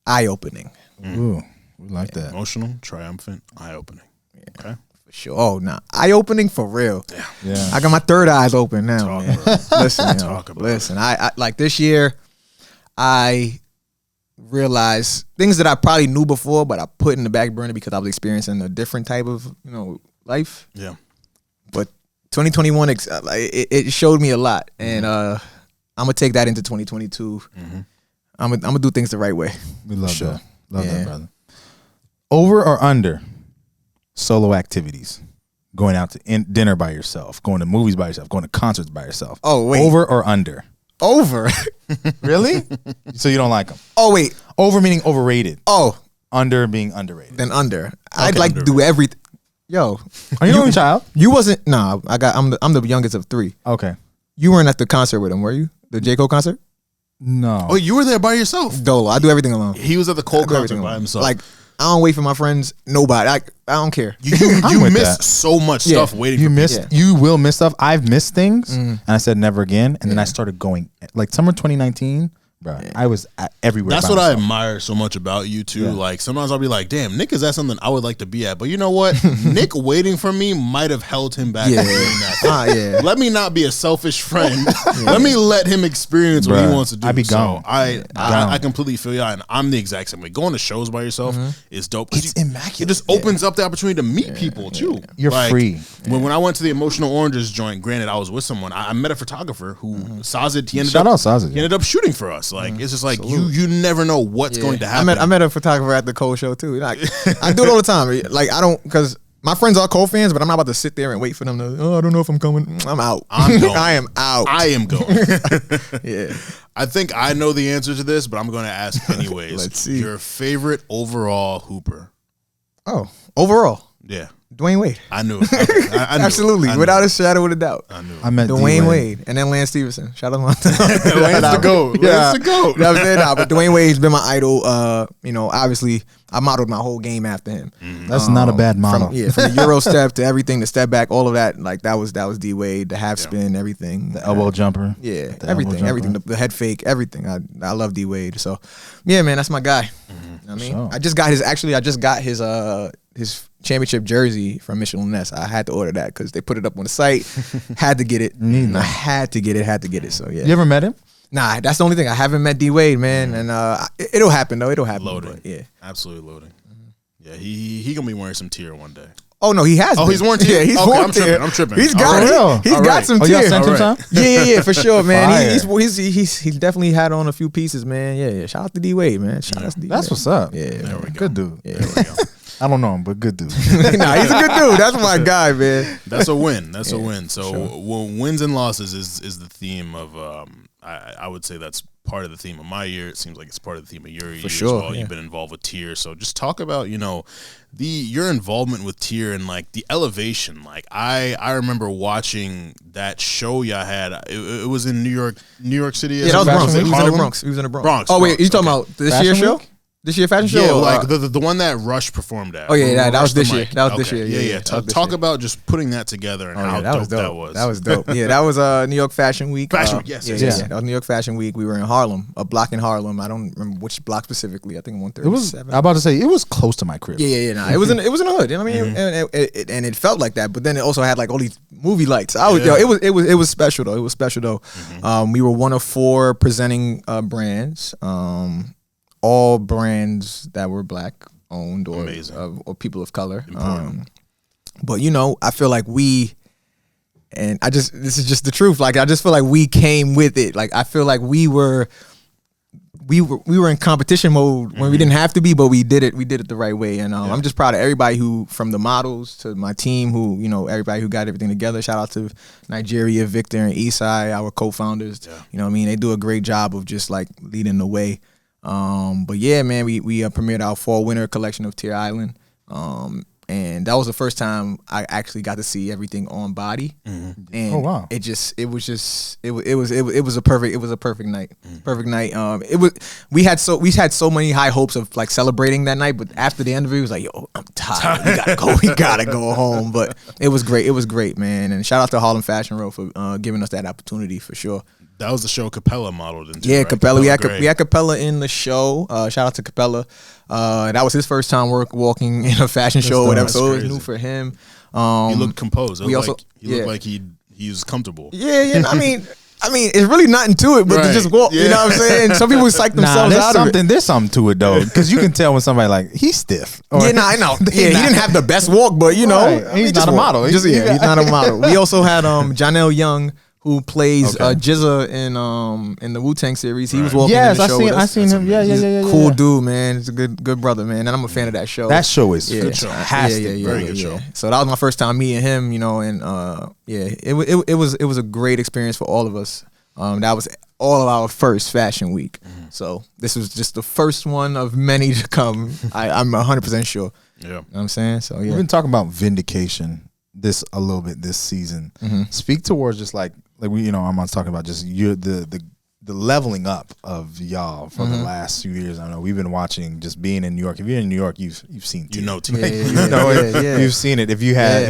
eye-opening. Ooh, we like that. Emotional, triumphant, eye-opening. Yeah. Okay. For sure. Oh, nah. Eye opening for real. Yeah. I got my third eyes open now, man. Listen, Talk about listen. I like this year, I realized things that I probably knew before, but I put in the back burner because I was experiencing a different type of, life. Yeah. But 2021, it showed me a lot, and I'm gonna take that into 2022. I'm gonna do things the right way. We love that. Love that, brother. Over or under solo activities? Going out to dinner by yourself, going to movies by yourself, going to concerts by yourself. Oh, wait. Over or under? Over. Really? So you don't like them? Oh, wait. Over meaning overrated. Oh, Under being underrated. then under. I'd like to do everything. Yo, Are you the only child? you wasn't. Nah, I'm the youngest of 3. Okay. You weren't at the concert with him, were you? The J. Cole concert? No. Oh, you were there by yourself. Dolo. I do everything alone. He was at the Cole I do concert everything by alone. himself. Like, I don't wait for my friends. Nobody. I don't care. You I'm with missed that. so much Yeah. stuff waiting. You for missed. Yeah. You will miss stuff. I've missed things, and I said never again. And then I started going like summer 2019, bro. I was everywhere. That's by what I myself. admire so much about you too. Yeah. Like sometimes I'll be like, "Damn, Nick is at something I would like to be at," but you know what? Nick waiting for me might have held him back. Yeah. From doing that. Yeah. Let me not be a selfish friend. Let me let him experience what he Bruh, wants to do. I be So gone. I completely feel you, and I'm the exact same way. Going to shows by yourself is dope. 'cause It's you- immaculate. It just opens up the opportunity to meet people too. You're free. When I went to the Emotional Oranges joint, granted I was with someone. I met a photographer who Sazid. He ended Shout up out Sazid, He ended up shooting for us. Like it's just like you never know what's going to happen. I met a photographer at the Cole show too. Like, I do it all the time. Like I don't, because my friends are Cole fans, but I'm not about to sit there and wait for them to. Oh, I don't know if I'm coming. I'm out. I'm going. I am out. I am going. Yeah. I think I know the answer to this, but I'm going to ask anyways. Let's see. Your favorite overall Hooper? Oh, overall, Yeah, Dwayne Wade. I knew it. Okay. I knew Absolutely, it. I knew without it. a shadow of a doubt. I knew it. I met Dwayne D-Wade. Wade, and then Lance Stevenson. Shout out to Lance the GOAT. Lance the GOAT. You know what I'm saying? Nah, but Dwayne Wade's been my idol. Obviously, I modeled my whole game after him. That's not a bad model. From the Euro step to everything, the step back, all of that. Like that was D Wade, the half spin, everything. The elbow jumper. Yeah, The elbow everything, jumper. everything. The head fake, everything. I love D Wade. So, yeah, man, that's my guy. You know what I mean, Sure. I just got his championship jersey from Michelin Ness. I had to order that because they put it up on the site. Had to get it. I had to get it. So yeah. You ever met him? Nah, that's the only thing. I haven't met D Wade, man, and it'll happen though. It'll happen. Loading. But, yeah. Absolutely loading. Yeah, he gonna be wearing some tier one day. Oh no, he has. Oh, been. he's worn tier? Yeah, he's Okay, worn I'm tier. tripping, I'm tripping. He's All got right. it. Real? He's All got right. some Oh, y'all tier. sent him All right. some? Yeah, for sure, man. Fire. He's definitely had on a few pieces, man. Yeah. Shout out to D Wade, man. Shout out to D Wade. That's what's up. Yeah, There we go. Good dude. Yeah. There we go. I don't know him, but good dude. Nah, he's a good dude. That's my guy, man. That's a win. That's a win. So wins and losses is the theme of. I would say that's part of the theme of my year. It seems like it's part of the theme of your year sure, as well. yeah. You've been involved with Tier, so just talk about your involvement with Tier and like the elevation. Like I remember watching that show y'all had. It was in New York City. Yeah, that was Bronx. it He was in the Harlem? Bronx. He was in the Bronx. Bronx, Oh wait, Bronx, you talking okay. about this Fashion year's show? Week? This year fashion show? Yeah, or, like the one that Rush performed at. Oh, yeah, that Rush was the this year. Mic. That was this year. Yeah. Yeah. That was this Talk year. about just putting that together and how that dope was dope. that was. That was dope. Yeah, that was New York Fashion Week. Fashion Week, yes, Yeah, yes, yes. That was New York Fashion Week. We were in Harlem, a block in Harlem. I don't remember which block specifically. I think It was. 137. I'm about to say it was close to my crib. Yeah. Nah, it was in the hood. You know what I mean? And it felt like that. But then it also had like all these movie lights. It was special though. It was special though. We were one of 4 presenting brands. All brands that were black owned or people of color. But I feel like this is just the truth. Like I just feel like we came with it. Like I feel like we were in competition mode when we didn't have to be, but we did it. We did it the right way, and I'm just proud of everybody who, from the models to my team, who everybody who got everything together. Shout out to Nigeria, Victor, and Eastside, our co-founders. Yeah. You know what I mean? They do a great job of just like leading the way. But yeah, man, we premiered our fall winter collection of Tier Island. And that was the first time I actually got to see everything on body. And Oh, wow. it was a perfect night. Perfect night. We had so many high hopes of like celebrating that night, but after the end of it, it was like, yo, I'm tired. We gotta go home. But it was great. It was great, man. And shout out to Harlem Fashion Row for giving us that opportunity for sure. That was the show Capella modeled into. Yeah, right? Capella. We had Capella in the show. Shout out to Capella. That was his first time walking in a fashion show or whatever, so it was new for him. He looked composed. He looked like he was comfortable. Yeah. I mean, it's really nothing to it, but to just walk. You know what I'm saying? Some people psych themselves out of it. There's something to it though, because you can tell when somebody like he's stiff. I know. Yeah, he didn't have the best walk, but you know, he's not a model. He's not a model. We also had Janelle Young, who plays Jizza in the Wu-Tang series. He was walking in the show with us. I seen him. Yeah. Cool dude, man. He's a good brother, man. And I'm a fan of that show. That show is fantastic. Very good show. So that was my first time meeting him, you know, and it was a great experience for all of us. That was all of our first fashion week. So this was just the first one of many to come. I'm 100% sure. Yeah. You know what I'm saying? So yeah. We've been talking about vindication a little bit this season. Speak towards just like we, you know, Armon's talking about just the leveling up of y'all for the last few years. I know we've been watching, just being in New York. If you're in New York, you've seen it. You know, you've seen it. If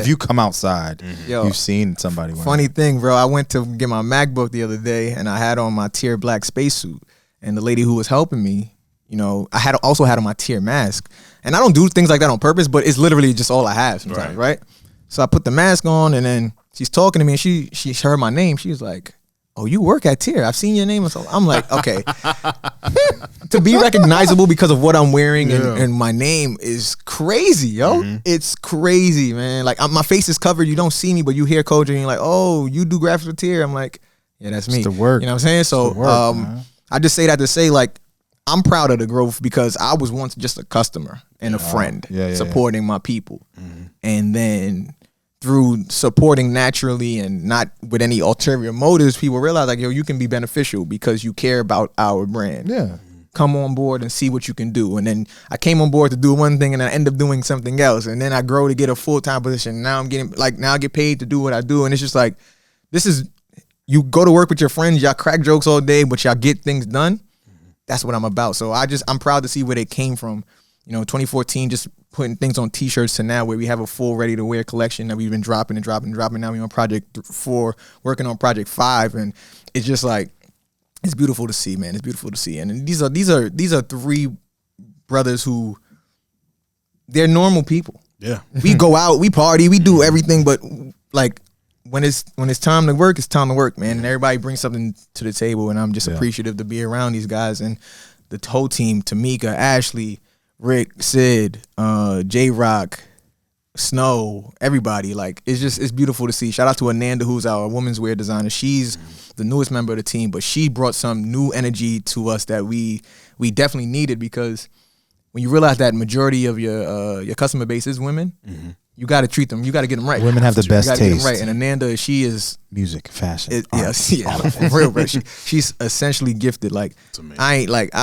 you come outside, you've seen somebody. Funny thing, bro. I went to get my MacBook the other day, and I had on my Tier black spacesuit, and the lady who was helping me, you know, I also had on my Tier mask, and I don't do things like that on purpose, but it's literally just all I have sometimes, right? So I put the mask on, and then she's talking to me, and she heard my name. She was like, "Oh, you work at Tier. I've seen your name." So I'm like, okay. To be recognizable because of what I'm wearing and my name is crazy, yo. It's crazy, man. Like my face is covered. You don't see me, but you hear Kojo and you're like, "Oh, you do graphics with Tier." I'm like, yeah, that's me. It's the work. You know what I'm saying? So I just say that to say, like, I'm proud of the growth because I was once just a customer and a friend supporting my people. And then through supporting naturally and not with any ulterior motives, people realize like, yo, you can be beneficial because you care about our brand. Yeah. Come on board and see what you can do. And then I came on board to do one thing and I end up doing something else. And then I grow to get a full-time position. Now I get paid to do what I do. And it's just like, you go to work with your friends, y'all crack jokes all day, but y'all get things done. That's what I'm about. So I'm proud to see where they came from. You know, 2014, just putting things on T-shirts to now where we have a full ready-to-wear collection that we've been dropping. Now we're on Project 4, working on Project 5, and it's just like, it's beautiful to see, man. It's beautiful to see. And these are three brothers who, they're normal people. Yeah. We go out, we party, we do everything, but like when it's time to work, it's time to work, man. And everybody brings something to the table, and I'm just appreciative to be around these guys and the whole team, Tamika, Ashley, Rick, Sid, J-Rock, Snow, everybody. Like, it's beautiful to see. Shout out to Ananda, who's our women's wear designer. She's the newest member of the team, but she brought some new energy to us that we definitely needed, because when you realize that majority of your customer base is women, you got to treat them. You got to get them right. Women have the best taste. Get them right. And Ananda, she is music, fashion, for real, bro. She's essentially gifted. Like, I ain't like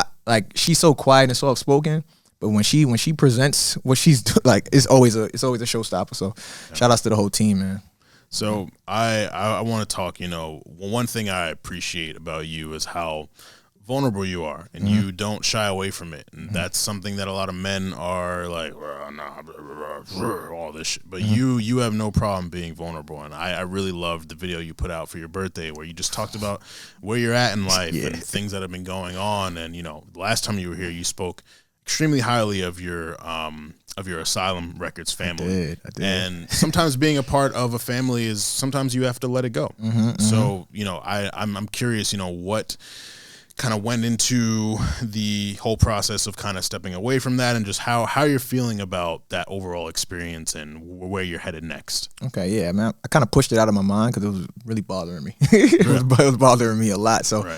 she's so quiet and soft spoken. But when she presents what she's like, it's always a showstopper. So shout outs to the whole team, man. So I want to talk, you know, one thing I appreciate about you is how vulnerable you are, and you don't shy away from it. And that's something that a lot of men are like, all this shit. But you have no problem being vulnerable. And I really loved the video you put out for your birthday where you just talked about where you're at in life and things that have been going on. And, you know, last time you were here, you spoke extremely highly of your Asylum Records family. I did. And sometimes being a part of a family is, sometimes you have to let it go. So, you know, I'm curious, you know, what kind of went into the whole process of kind of stepping away from that, and just how you're feeling about that overall experience and where you're headed next. Okay, yeah, man. I kind of pushed it out of my mind because it was really bothering me. It was bothering me a lot. So,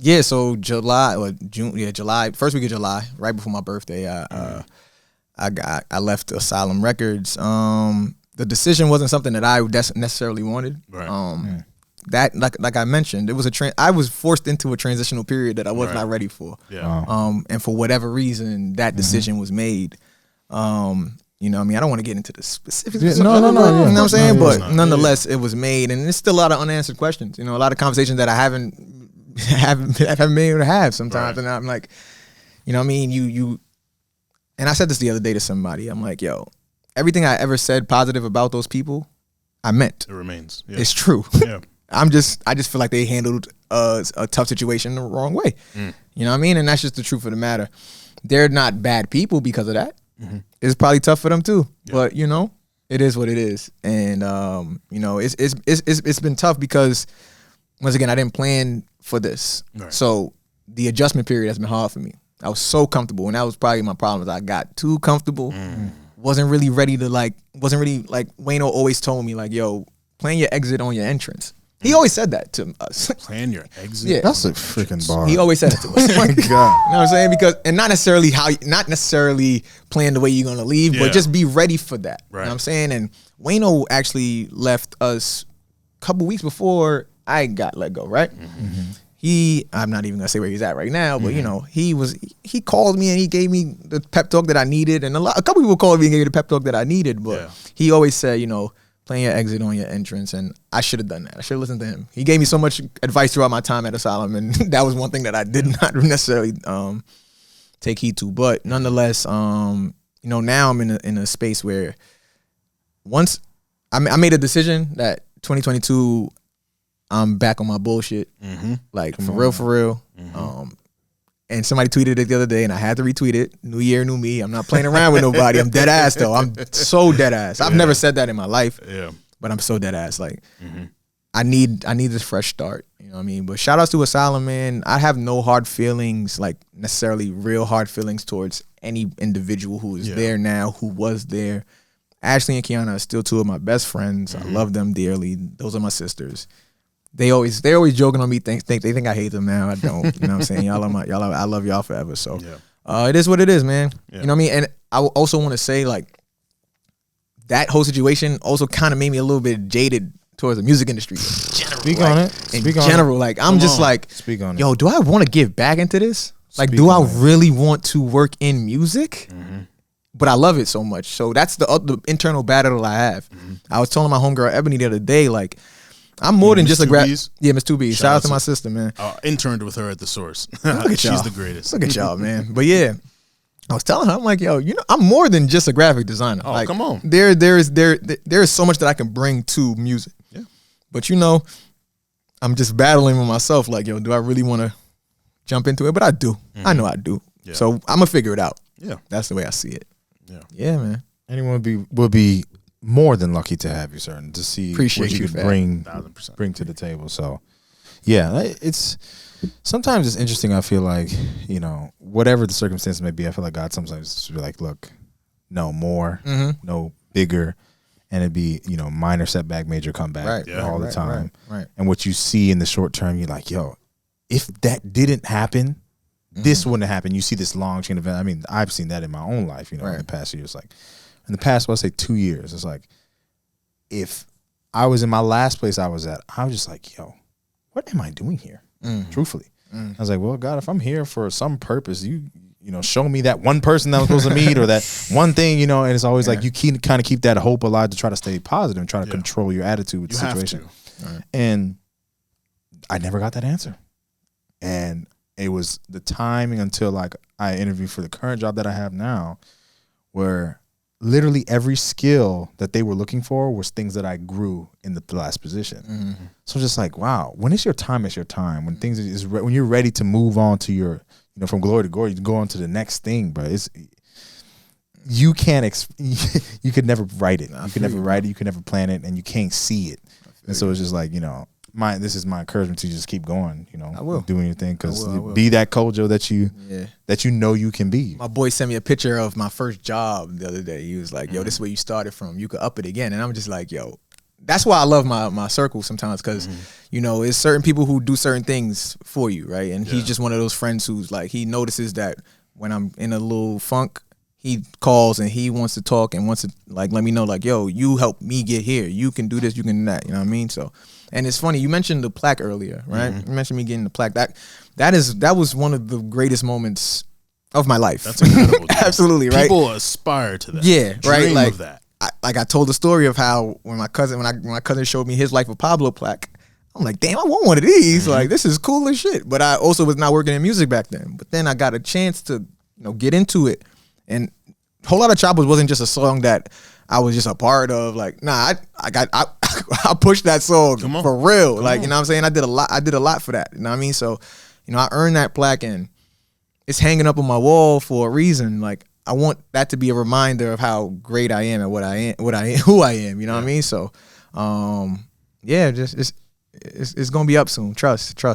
yeah, so July, first week of July, right before my birthday, I left Asylum Records. The decision wasn't something that I necessarily wanted. Right. That, like I mentioned, it was I was forced into a transitional period that I was not ready for. Yeah. And for whatever reason, that decision was made. You know what I mean? I don't want to get into the specifics. No. You know what I'm saying? But nonetheless, it was made, and there's still a lot of unanswered questions. You know, a lot of conversations that I haven't been able to have sometimes. And I'm like, you know what I mean? You and I said this the other day to somebody. I'm like, yo, everything I ever said positive about those people, I meant. It remains. Yeah. It's true. Yeah. I just feel like they handled a tough situation the wrong way. You know what I mean? And that's just the truth of the matter. They're not bad people because of that. It's probably tough for them too. Yeah. But, you know, It is what it is, and you know, it's been tough because once again I didn't plan for this, Right. so the adjustment period has been hard for me. I was so comfortable, and that was probably my problem. Is I got too comfortable, wasn't really ready to wasn't really Wayno always told me like, yo, plan your exit on your entrance. He always said that to us. Plan your exit. Yeah. That's a freaking bar. He always said it to us. Oh my God. You know what I'm saying? Because and not necessarily plan the way you're gonna leave, Yeah. but just be ready for that. You Right. know what I'm saying? And Wayno actually left us a couple weeks before I got let go, right? I'm not even gonna say where he's at right now, but you know, he called me and he gave me the pep talk that I needed, and a couple people called me and gave me the pep talk that I needed, but he always said, you know, plan your exit on your entrance, and I should have done that. I should have listened to him. He gave me so much advice throughout my time at Asylum, and that was one thing that I did not necessarily take heed to. But nonetheless, you know, now I'm in a space where once I made a decision that 2022 I'm back on my bullshit, like for real. And somebody tweeted it the other day, and I had to retweet it. New year, new me. I'm not playing around with nobody. I'm dead ass though. I'm so dead ass. I've never said that in my life. Yeah. But I'm so dead ass. Like I need this fresh start. You know what I mean? But shout outs to Asylum, man. I have no hard feelings, like necessarily real hard feelings towards any individual who is there now, who was there. Ashley and Kiana are still two of my best friends. I love them dearly. Those are my sisters. They're always joking on me. They think I hate them now. I don't. You know what I'm saying? I love y'all forever. So it is what it is, man. Yeah. You know what I mean? And I also want to say, like, that whole situation also kind of made me a little bit jaded towards the music industry in general. Speak like, on it. In Speak on general, like I'm just like, Speak on it. yo, do I want to give back into this? Like, Speak do I on it. really want to work in music? But I love it so much. So that's the internal battle I have. I was telling my homegirl Ebony the other day, like, I'm more than Miss just a 2Bs? Yeah, Miss 2B. Shout out to to- my sister, man. Interned with her at the source. Look at She's y'all. the greatest. Look at y'all, man. But yeah, I was telling her, I'm like, yo, you know, I'm more than just a graphic designer. Oh, like, come on. There is so much that I can bring to music. Yeah. But you know, I'm just battling with myself. Like, yo, do I really want to jump into it? But I do. I know I do. Yeah. So I'm gonna figure it out. Yeah. That's the way I see it. Yeah. Yeah, man. Anyone would be more than lucky to have you, sir, and to see Appreciate what you you, could fam. bring 1000%. to the table. So, yeah, it's sometimes it's interesting. I feel like, you know, whatever the circumstance may be, I feel like God sometimes just be like, look, no more, no bigger, and it'd be, you know, minor setback, major comeback Right. Yeah. all the Right, time. right. And what you see in the short term, you're like, yo, if that didn't happen, this wouldn't have happened. You see this long chain of events. I mean, I've seen that in my own life, you know, in the past years. Like, in the past, let's say 2 years, it's like, if I was in my last place I was at, I was just like, yo, what am I doing here? Truthfully. I was like, well, God, if I'm here for some purpose, you know, show me that one person that I'm supposed to meet or that one thing, you know, and it's always like you kind of keep that hope alive to try to stay positive and try to control your attitude with the situation. And I never got that answer. And it was the timing until like I interviewed for the current job that I have now, where literally every skill that they were looking for was things that I grew in the last position. So just like, wow, when it's your time, it's your time. When things is when you're ready to move on to your, you know, from glory to glory, you go on to the next thing. But it's you can't you could never write it. You could never write it. You could never plan it, and you can't see it. And so it's just like, you know, this is my encouragement to just keep going, you know, I will. doing your thing, because I will. be that Kojo that you know you can be. My boy sent me a picture of my first job the other day. He was like, yo, this is where you started from. You could up it again. And I'm just like, yo, that's why I love my circle sometimes, because, you know, it's certain people who do certain things for you, right? And he's just one of those friends who's like, he notices that when I'm in a little funk, he calls and he wants to talk and wants to like let me know like, yo, you helped me get here. You can do this, you can do that. You know what I mean? So, and it's funny, you mentioned the plaque earlier, right? You mentioned me getting the plaque. That was one of the greatest moments of my life. That's incredible. dude. Absolutely, right? People aspire to that. Yeah, right. Dream Like of that. I told the story of how when my cousin showed me his Life of Pablo plaque, I'm like, damn, I want one of these. Like, this is cool as shit. But I also was not working in music back then. But then I got a chance to, you know, get into it. And Whole Lot of Choppers wasn't just a song that I was just a part of. Like, nah, I pushed that song for real. Like, you know what I'm saying? I did a lot for that. You know what I mean? So, you know, I earned that plaque and it's hanging up on my wall for a reason. Like, I want that to be a reminder of how great I am at what I am, who I am. You know what I mean? So, yeah, just it's gonna be up soon. Trust, for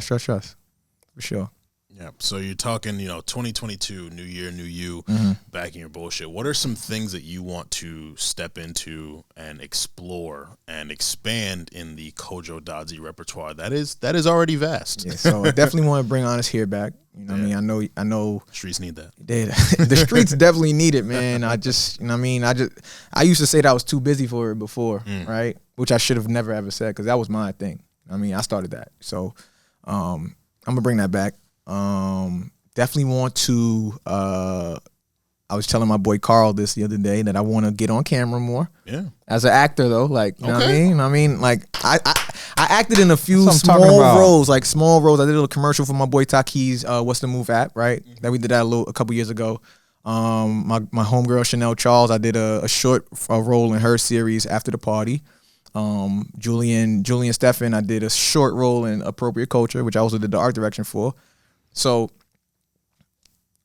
sure. Yeah. So you're talking, 2022, new year, new you, back in your bullshit. What are some things that you want to step into and explore and expand in the Kojo Dadzie repertoire that is already vast? Yeah, so I definitely want to bring Honest Here back. You know what I mean? I know streets need that. The streets definitely need it, man. I used to say that I was too busy for it before, right? Which I should have never ever said, because that was my thing. I mean, I started that. So I'm gonna bring that back. Definitely want to I was telling my boy Carl this the other day that I want to get on camera more. Yeah. As an actor though, like, you know what I mean? Like I acted in a few small roles. I did a little commercial for my boy Taki's What's the Move app, right? That we did that a couple years ago. My homegirl Chanel Charles, I did a short role in her series After the Party. Julian Stephan, I did a short role in Appropriate Culture, which I also did the art direction for. So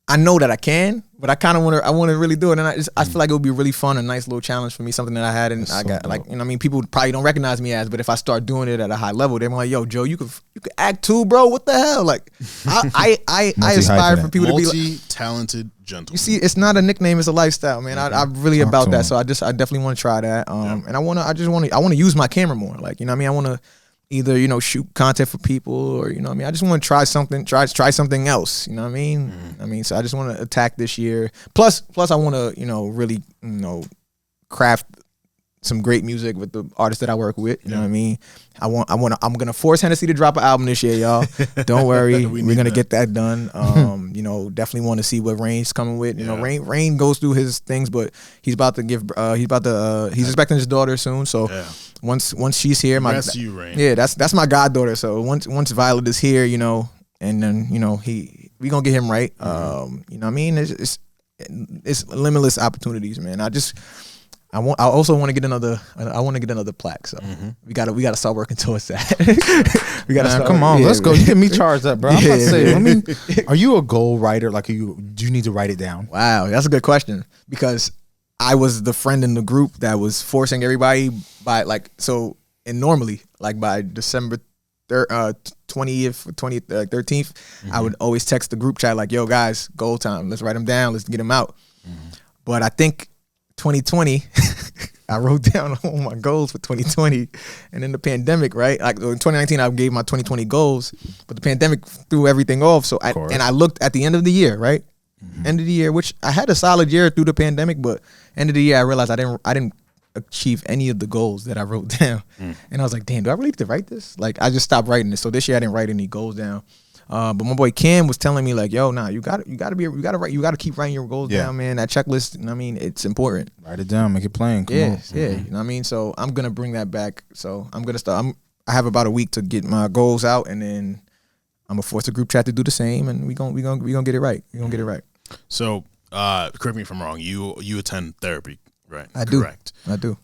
I know that I can, but I want to really do it, and I feel like it would be really fun, a nice little challenge for me, something that I had, and I got like, people probably don't recognize me as, but if I start doing it at a high level, they're like, yo, Joe, you could act too, bro. What the hell? Like, I aspire for people to be multi-talented gentleman. You see, it's not a nickname, it's a lifestyle, man. I'm really about that, so I definitely want to try that, and I want to use my camera more, like, you know what I mean? I want to either, shoot content for people, or, I just want to try something else, you know what I mean? So I just want to attack this year. Plus I want to, really, craft some great music with the artists that I work with, you know what I mean? I'm going to force Hennessy to drop an album this year, y'all. Don't worry. We're going to get that done. Definitely want to see what Rain's coming with. Rain goes through his things, but he's about to give, he's expecting his daughter soon. So once she's here, that's you, Rain. Yeah, that's my goddaughter. So once Violet is here, and then, we going to get him right. You know what I mean? It's limitless opportunities, man. I also want to get another plaque. So we gotta start working towards that. We gotta come on, let's go. You get me charged up, bro. I'm about to say, are you a goal writer? Like, do you need to write it down? Wow, that's a good question, because I was the friend in the group that was forcing everybody by normally by December 20th, 13th, I would always text the group chat like, yo guys, goal time. Let's write them down. Let's get them out. But I think 2020, I wrote down all my goals for 2020, and then the pandemic, right? Like in 2019, I gave my 2020 goals, but the pandemic threw everything off. So I looked at the end of the year, right? End of the year, which I had a solid year through the pandemic, but end of the year, I realized I didn't achieve any of the goals that I wrote down, and I was like, damn, do I really need to write this? Like, I just stopped writing it. So this year, I didn't write any goals down. But my boy Cam was telling me like, yo, you gotta keep writing your goals down, man. That checklist, you know what I mean, it's important. Write it down, make it plain. Come on. You know what I mean? So I'm gonna bring that back. So I'm gonna start. I have about a week to get my goals out, and then I'm gonna force the group chat to do the same, and we gonna get it right. We gonna get it right. So correct me if I'm wrong. You attend therapy, right? I do. Correct. I do.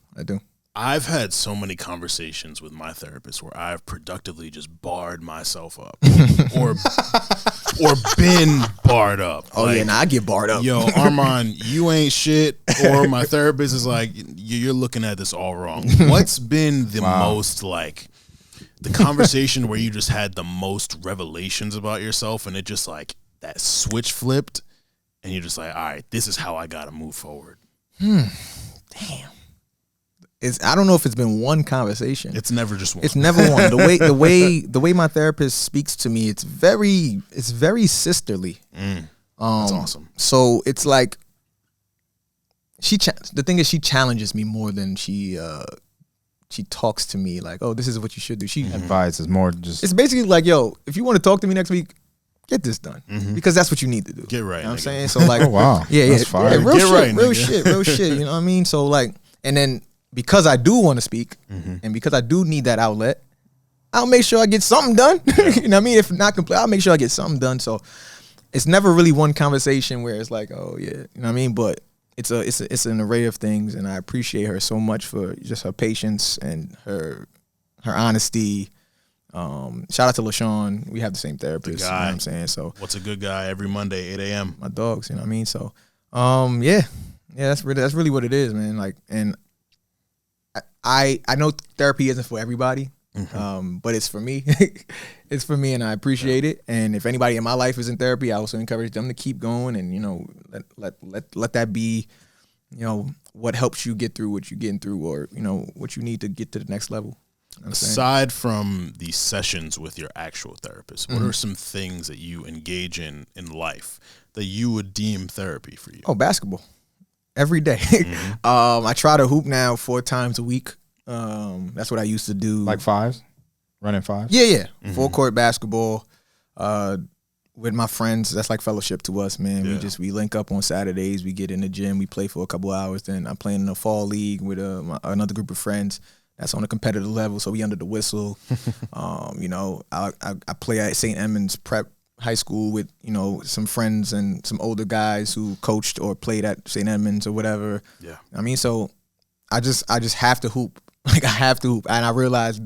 I've had so many conversations with my therapist where I've productively just barred myself up or been barred up. Oh, like, I get barred up. Yo, Armon, you ain't shit. Or my therapist is like, you're looking at this all wrong. What's been the most the conversation where you just had the most revelations about yourself, and it just like that switch flipped and you're just like, all right, this is how I got to move forward. Damn. I don't know if it's been one conversation. It's never just one. It's never one. The way my therapist speaks to me, it's very sisterly. That's awesome. So it's like the thing is, she challenges me more than she talks to me like, oh, this is what you should do. She advises more. Just it's basically like, yo, if you want to talk to me next week, get this done, because that's what you need to do. Get right. You know what I'm saying? So like, oh wow, that's fire. Yeah, real shit. You know what I mean? So like, and then, because I do want to speak, and because I do need that outlet, I'll make sure I get something done. You know what I mean? If not complete, I'll make sure I get something done. So it's never really one conversation where it's like, oh yeah, you know what I mean? But it's an array of things, and I appreciate her so much for just her patience and her honesty. Shout out to LaShawn. We have the same therapist. You know what I'm saying? So what's a good guy every Monday, 8 a.m.? My dogs, you know what I mean? So Yeah, that's really what it is, man. Like, and I know therapy isn't for everybody, but it's for me. It's for me, and I appreciate it. And if anybody in my life is in therapy, I also encourage them to keep going, and let that be, what helps you get through what you're getting through, or what you need to get to the next level. Aside from the sessions with your actual therapist, what are some things that you engage in life that you would deem therapy for you? Oh, basketball. Every day. I try to hoop now 4 times a week. That's what I used to do. Like 5s? Running 5s? Yeah. Full court basketball with my friends. That's like fellowship to us, man. Yeah. We link up on Saturdays. We get in the gym. We play for a couple hours. Then I'm playing in a fall league with another group of friends. That's on a competitive level, so we under the whistle. I play at St. Edmunds Prep High School with some friends and some older guys who coached or played at St. Edmunds or whatever. Yeah, I mean, so I just have to hoop. Like, I have to hoop, and I realized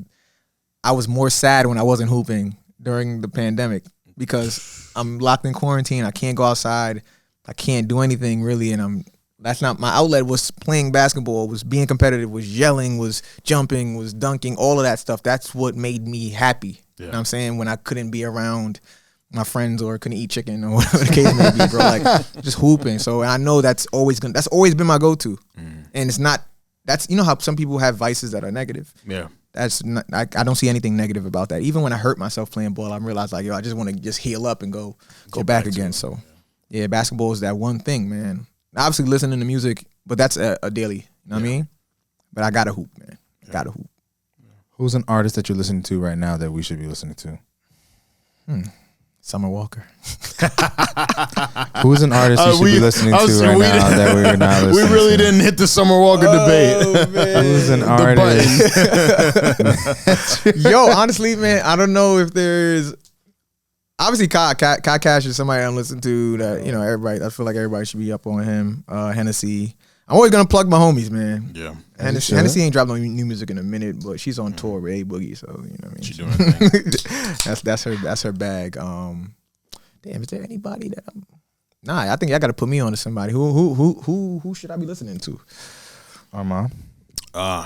I was more sad when I wasn't hooping during the pandemic because I'm locked in quarantine. I can't go outside. I can't do anything really, and that's not my outlet. Was playing basketball, was being competitive, was yelling, was jumping, was dunking, all of that stuff. That's what made me happy. You know what I'm saying? When I couldn't be around my friends or couldn't eat chicken or whatever the case may be, bro. Like, just hooping. So, and I know that's always been my go-to. And it's not, how some people have vices that are negative. Yeah. That's not, I don't see anything negative about that. Even when I hurt myself playing ball, I realized I just want to just heal up and go back again. So, yeah, basketball is that one thing, man. Obviously listening to music, but that's a daily, you know what I mean? But I gotta hoop, man. Gotta hoop. Who's an artist that you're listening to right now that we should be listening to? Summer Walker. Who's an artist you should be listening to right now that we're not listening to? We really didn't hit the Summer Walker debate. Man. Who's an artist? Yo, honestly, man, I don't know if there's... Obviously, Kai Cash is somebody I'm listening to that, everybody, I feel like everybody should be up on him. Hennessy. I'm always going to plug my homies, man. Yeah. Hennessy ain't dropped no new music in a minute, but she's on tour with A-Boogie, so, you know what I mean? She's doing her thing. That's her bag. Damn, is there anybody that I think y'all got to put me on to somebody. Who should I be listening to? Armon.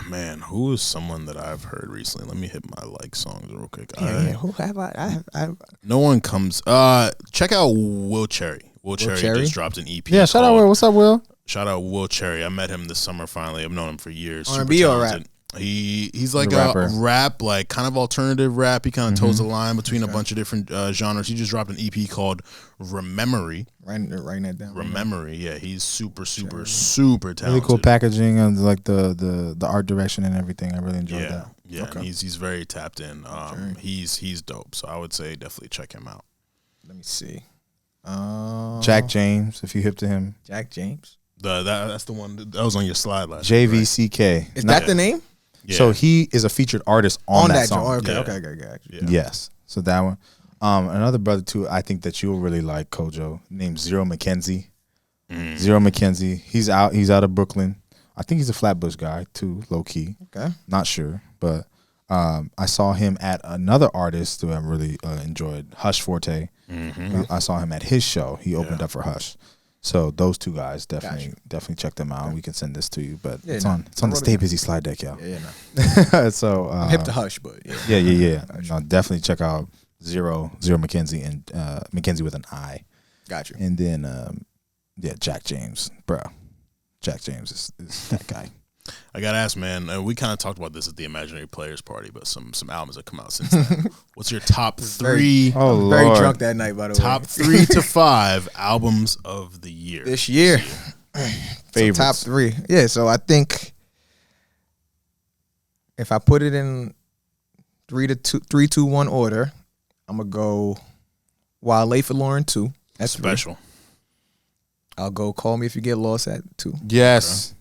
Man, who is someone that I've heard recently? Let me hit my songs real quick. Who have I? No one comes. Check out Will Cherry. Will Cherry just dropped an EP. Yeah, shout out Will. What's up, Will? Shout out Will Cherry. I met him this summer finally. I've known him for years. R&B or rap? He's like a rap, like kind of alternative rap. He kind of toes the line between a bunch of different genres. He just dropped an EP called Rememory. Writing that down. Rememory, yeah. He's super talented. Really cool packaging and like the art direction and everything. I really enjoyed that. Yeah, okay. And he's very tapped in. He's dope. So I would say definitely check him out. Let me see. Jack James, if you hip to him. Jack James. That's the one that was on your slide last JVCK. Right? Is that the name? Yeah. So he is a featured artist on that song. Okay. Yeah. Yes. So that one. Another brother too, I think that you'll really like, Kojo, named Zero McKenzie. Zero McKenzie. He's out of Brooklyn. I think he's a Flatbush guy too, low key. Okay. Not sure. But I saw him at another artist who I really enjoyed, Hush Forte. I saw him at his show. He opened up for Hush. So those two guys definitely check them out. Okay. We can send this to you, but it's on the Stay Busy slide deck, y'all. Yeah. So I'm hip to Hush, but yeah. No, definitely check out Zero McKenzie and McKenzie with an I. Got you. And then Jack James, bro. Jack James is that guy. I gotta ask, man. We kind of talked about this at the Imaginary Players Party, but some albums have come out since then. What's your top 3? Very drunk that night, by the way. Top 3 to 5 albums of the year this year. Favorites. So top 3. Yeah. So I think if I put it in 3, 2, 1 order, I'm gonna go Wale for Lauren 2. That's special. 3. I'll go Call Me If You Get Lost at 2. Yes. Okay.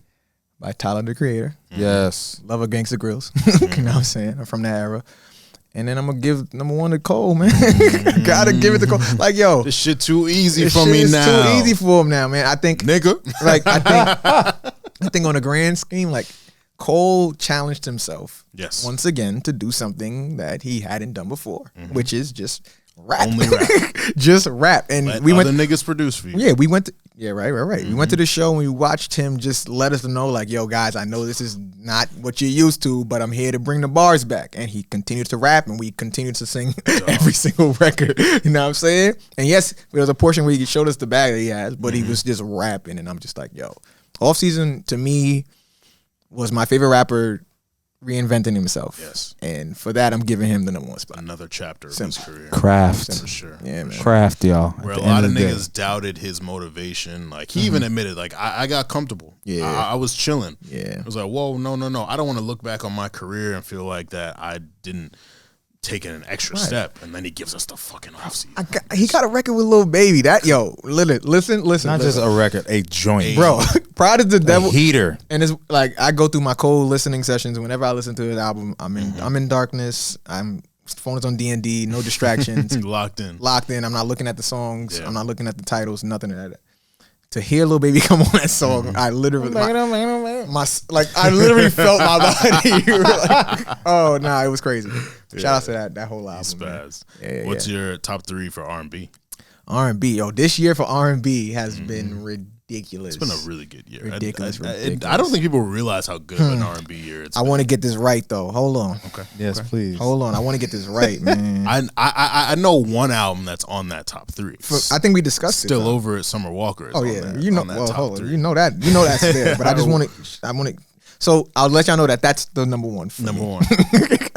By Tyler, the Creator. Yes. Love of Gangsta Grills. You know what I'm saying? I'm from that era. And then I'm going to give number 1 to Cole, man. Gotta give it to Cole. Like, yo. This shit too easy for me now. It's too easy for him now, man. I think. Nigga. Like, I think on a grand scheme, like, Cole challenged himself. Yes. Once again to do something that he hadn't done before, which is just rap. Only rap. Just rap. And Let we went other niggas produce for you. Yeah, we went to right. We went to the show and we watched him just let us know, like, yo, guys, I know this is not what you're used to, but I'm here to bring the bars back. And he continued to rap and we continued to sing every single record. You know what I'm saying? And yes, there was a portion where he showed us the bag that he has, but he was just rapping. And I'm just like, yo, Off Season to me was my favorite rapper reinventing himself. Yes. And for that, I'm giving him the #1 spot. Another chapter of his career. Craft. For sure. Yeah, man. Craft, y'all. Where a lot of niggas doubted his motivation. Like, he even admitted, like, I got comfortable. Yeah. I was chilling. Yeah. I was like, whoa, no. I don't want to look back on my career and feel like that I didn't take an extra step. And then he gives us the fucking Off Season. He got a record with Lil Baby. That, yo, listen. Not just a record, a joint. Bro, Pride is the Devil. Heater. And it's like, I go through my cold listening sessions. Whenever I listen to his album, I'm in darkness. Phone is on D&D, no distractions. Locked in. I'm not looking at the songs. Yeah. I'm not looking at the titles, nothing of that. To hear Lil Baby come on that song, I literally, I literally felt my body. Like, oh, nah, it was crazy. Shout out to that whole album. Spaz. Yeah, What's your top 3 for R&B? R&B, yo, this year for R&B has been ridiculous. It's been a really good year. Ridiculous. I don't think people realize how good of an R&B year it's I want to get this right though. Hold on. Okay. Yes, please. Hold on. I want to get this right, man. I know one album that's on that top 3. I think we discussed Still it. Over at Summer Walker. Oh yeah, that, you know. on that Well, top hold on. 3. You know that's there. But I want to. So I'll let y'all know that's the #1. For Number me. 1.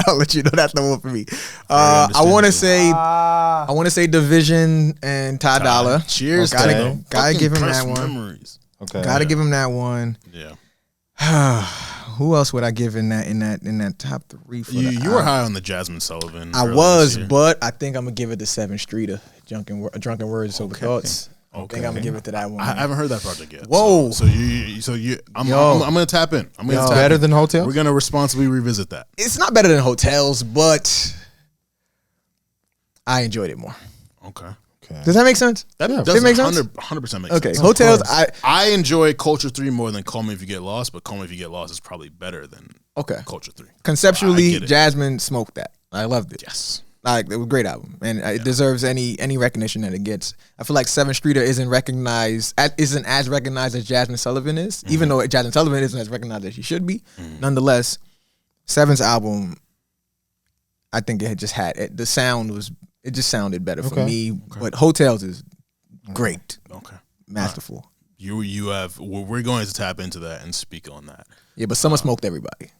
I'll let you know that's the one for me. I want to say Division and Ty Dolla. Cheers. Gotta give him that one. Memories. Okay. Gotta give him that one. Yeah. Who else would I give in that top 3 for You were high on the Jasmine Sullivan. I was, but I think I'm gonna give it to 7th Streeter. Drunken Words, Sober Thoughts. I think I'm gonna give it to that one. I haven't heard that project yet. Whoa. So I'm gonna tap in. It's better than Hotel? We're gonna responsibly revisit that. It's not better than Hotels, but I enjoyed it more. Okay. Does that make sense? That Does does it make sense? 100% make Okay, sense. Hotels. I enjoy Culture 3 more than Call Me If You Get Lost, but Call Me If You Get Lost is probably better than Culture 3. Conceptually, I get it. Jasmine smoked that. I loved it. Yes. Like, it was a great album, and it deserves any recognition that it gets. I feel like 7th Streeter isn't as recognized as Jasmine Sullivan is, even though Jasmine Sullivan isn't as recognized as she should be. Nonetheless, 7's album, I think it just had the sound was. It just sounded better for me. But Hotels is great. Okay. Masterful. You have. We're going to tap into that and speak on that. Yeah, but someone smoked everybody.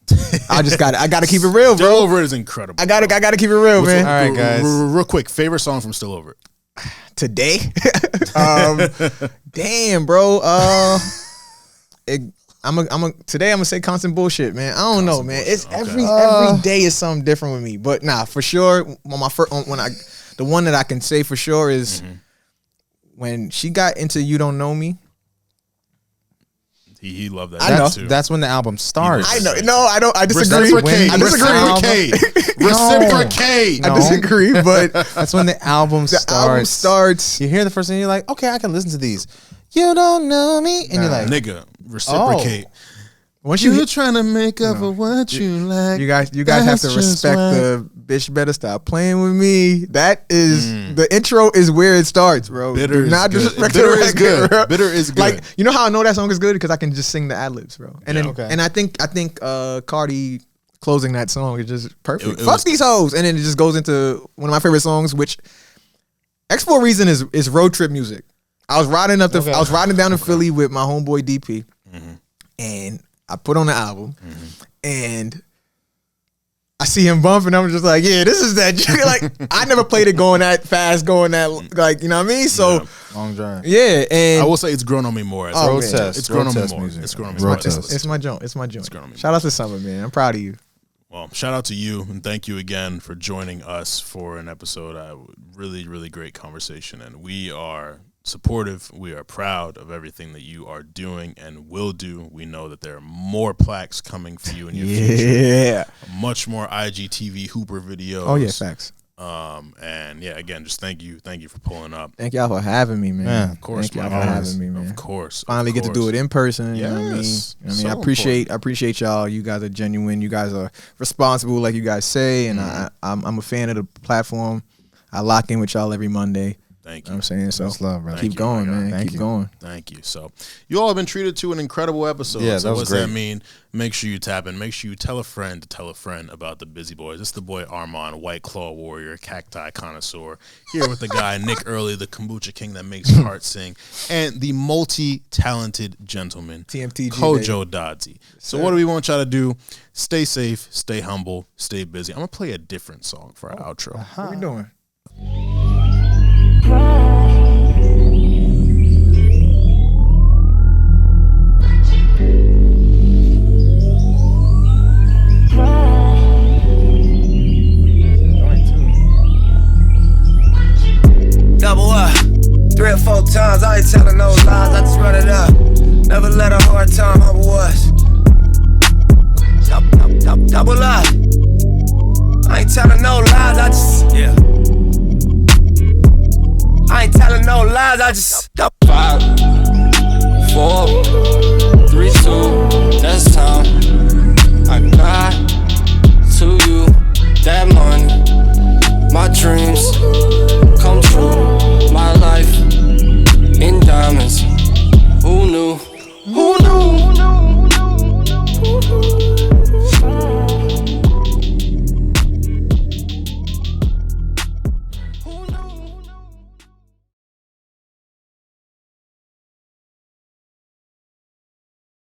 I gotta keep it real, bro. Still Over It is incredible. I gotta keep it real, man. All right, guys. Real quick, favorite song from Still Over It? Today, damn, bro. Today I'm gonna say Constant Bullshit, man. I don't know, man. It's every day is something different with me. But nah, for sure, the one that I can say for sure is when she got into You Don't Know Me. He loved that. I know. Too. That's when the album starts. I know. No, I don't. I disagree. Reciprocate. I disagree, but That's when the album starts. album starts. You hear the first thing, you're like, okay, I can listen to these. You don't know me, and you're like, Nigga, reciprocate. Once You're trying to make up for what you like. You guys have to respect the bitch better stop playing with me. That is the intro is where it starts, bro. Bitter Do not is disrespect good. the Bitter is record, good. bro. Bitter is good. Like, you know how I know that song is good? Because I can just sing the ad-libs, bro. And Yeah. then Okay. and I think Cardi closing that song is just perfect. It Fuck was- these hoes. And then it just goes into one of my favorite songs, which X4 Reason is road trip music. I was riding down to Philly with my homeboy DP, and I put on the album, and I see him bumping. I'm just like, yeah, this is that. Like, I never played it going that fast, going that, like, you know what I mean? So, long drive. yeah, and I will say it's grown on me more. Oh, Road man. test. It's grown on me Road more. music. It's grown on me Road more. test. it's my joint. It's my joint. grown on me. Shout out to Summer, man. I'm proud of you. Well, shout out to you and thank you again for joining us for an episode. Really, really great conversation, and we are supportive. We are proud of everything that you are doing and will do. We know that there are more plaques coming for you in your future. Yeah. Much more IGTV Hooper videos. Oh yeah, facts. And yeah, again, just thank you for pulling up. Thank y'all for having me, man. Man, Of course, Thank y'all man. for having me, man. Of course. Finally get to do it in person. You know what I mean? Yes. I mean, So I appreciate y'all. You guys are genuine. You guys are responsible, like you guys say, and I'm a fan of the platform. I lock in with y'all every Monday. Thank You know you. what I'm saying? So Much love, brother. keep going, man. Thank Keep you. going. Thank you. So, you all have been treated to an incredible episode. Yeah, so that was what's that great. mean? Make sure you tap in. Make sure you tell a friend to tell a friend about the Busy Boys. It's the boy Armon, White Claw Warrior, Cacti Connoisseur, here with the guy Nick Early, the Kombucha King that makes your heart sing, and the multi-talented gentleman, TMTG, Kojo Dadzie. So what do we want y'all to do? Stay safe, stay humble, stay busy. I'm going to play a different song for our outro. What we doing? Double up, 3 or 4 times, I ain't telling no lies, I just run it up. Never let a hard time humble us. Double up, I ain't telling no lies, I just, I ain't telling no lies, I just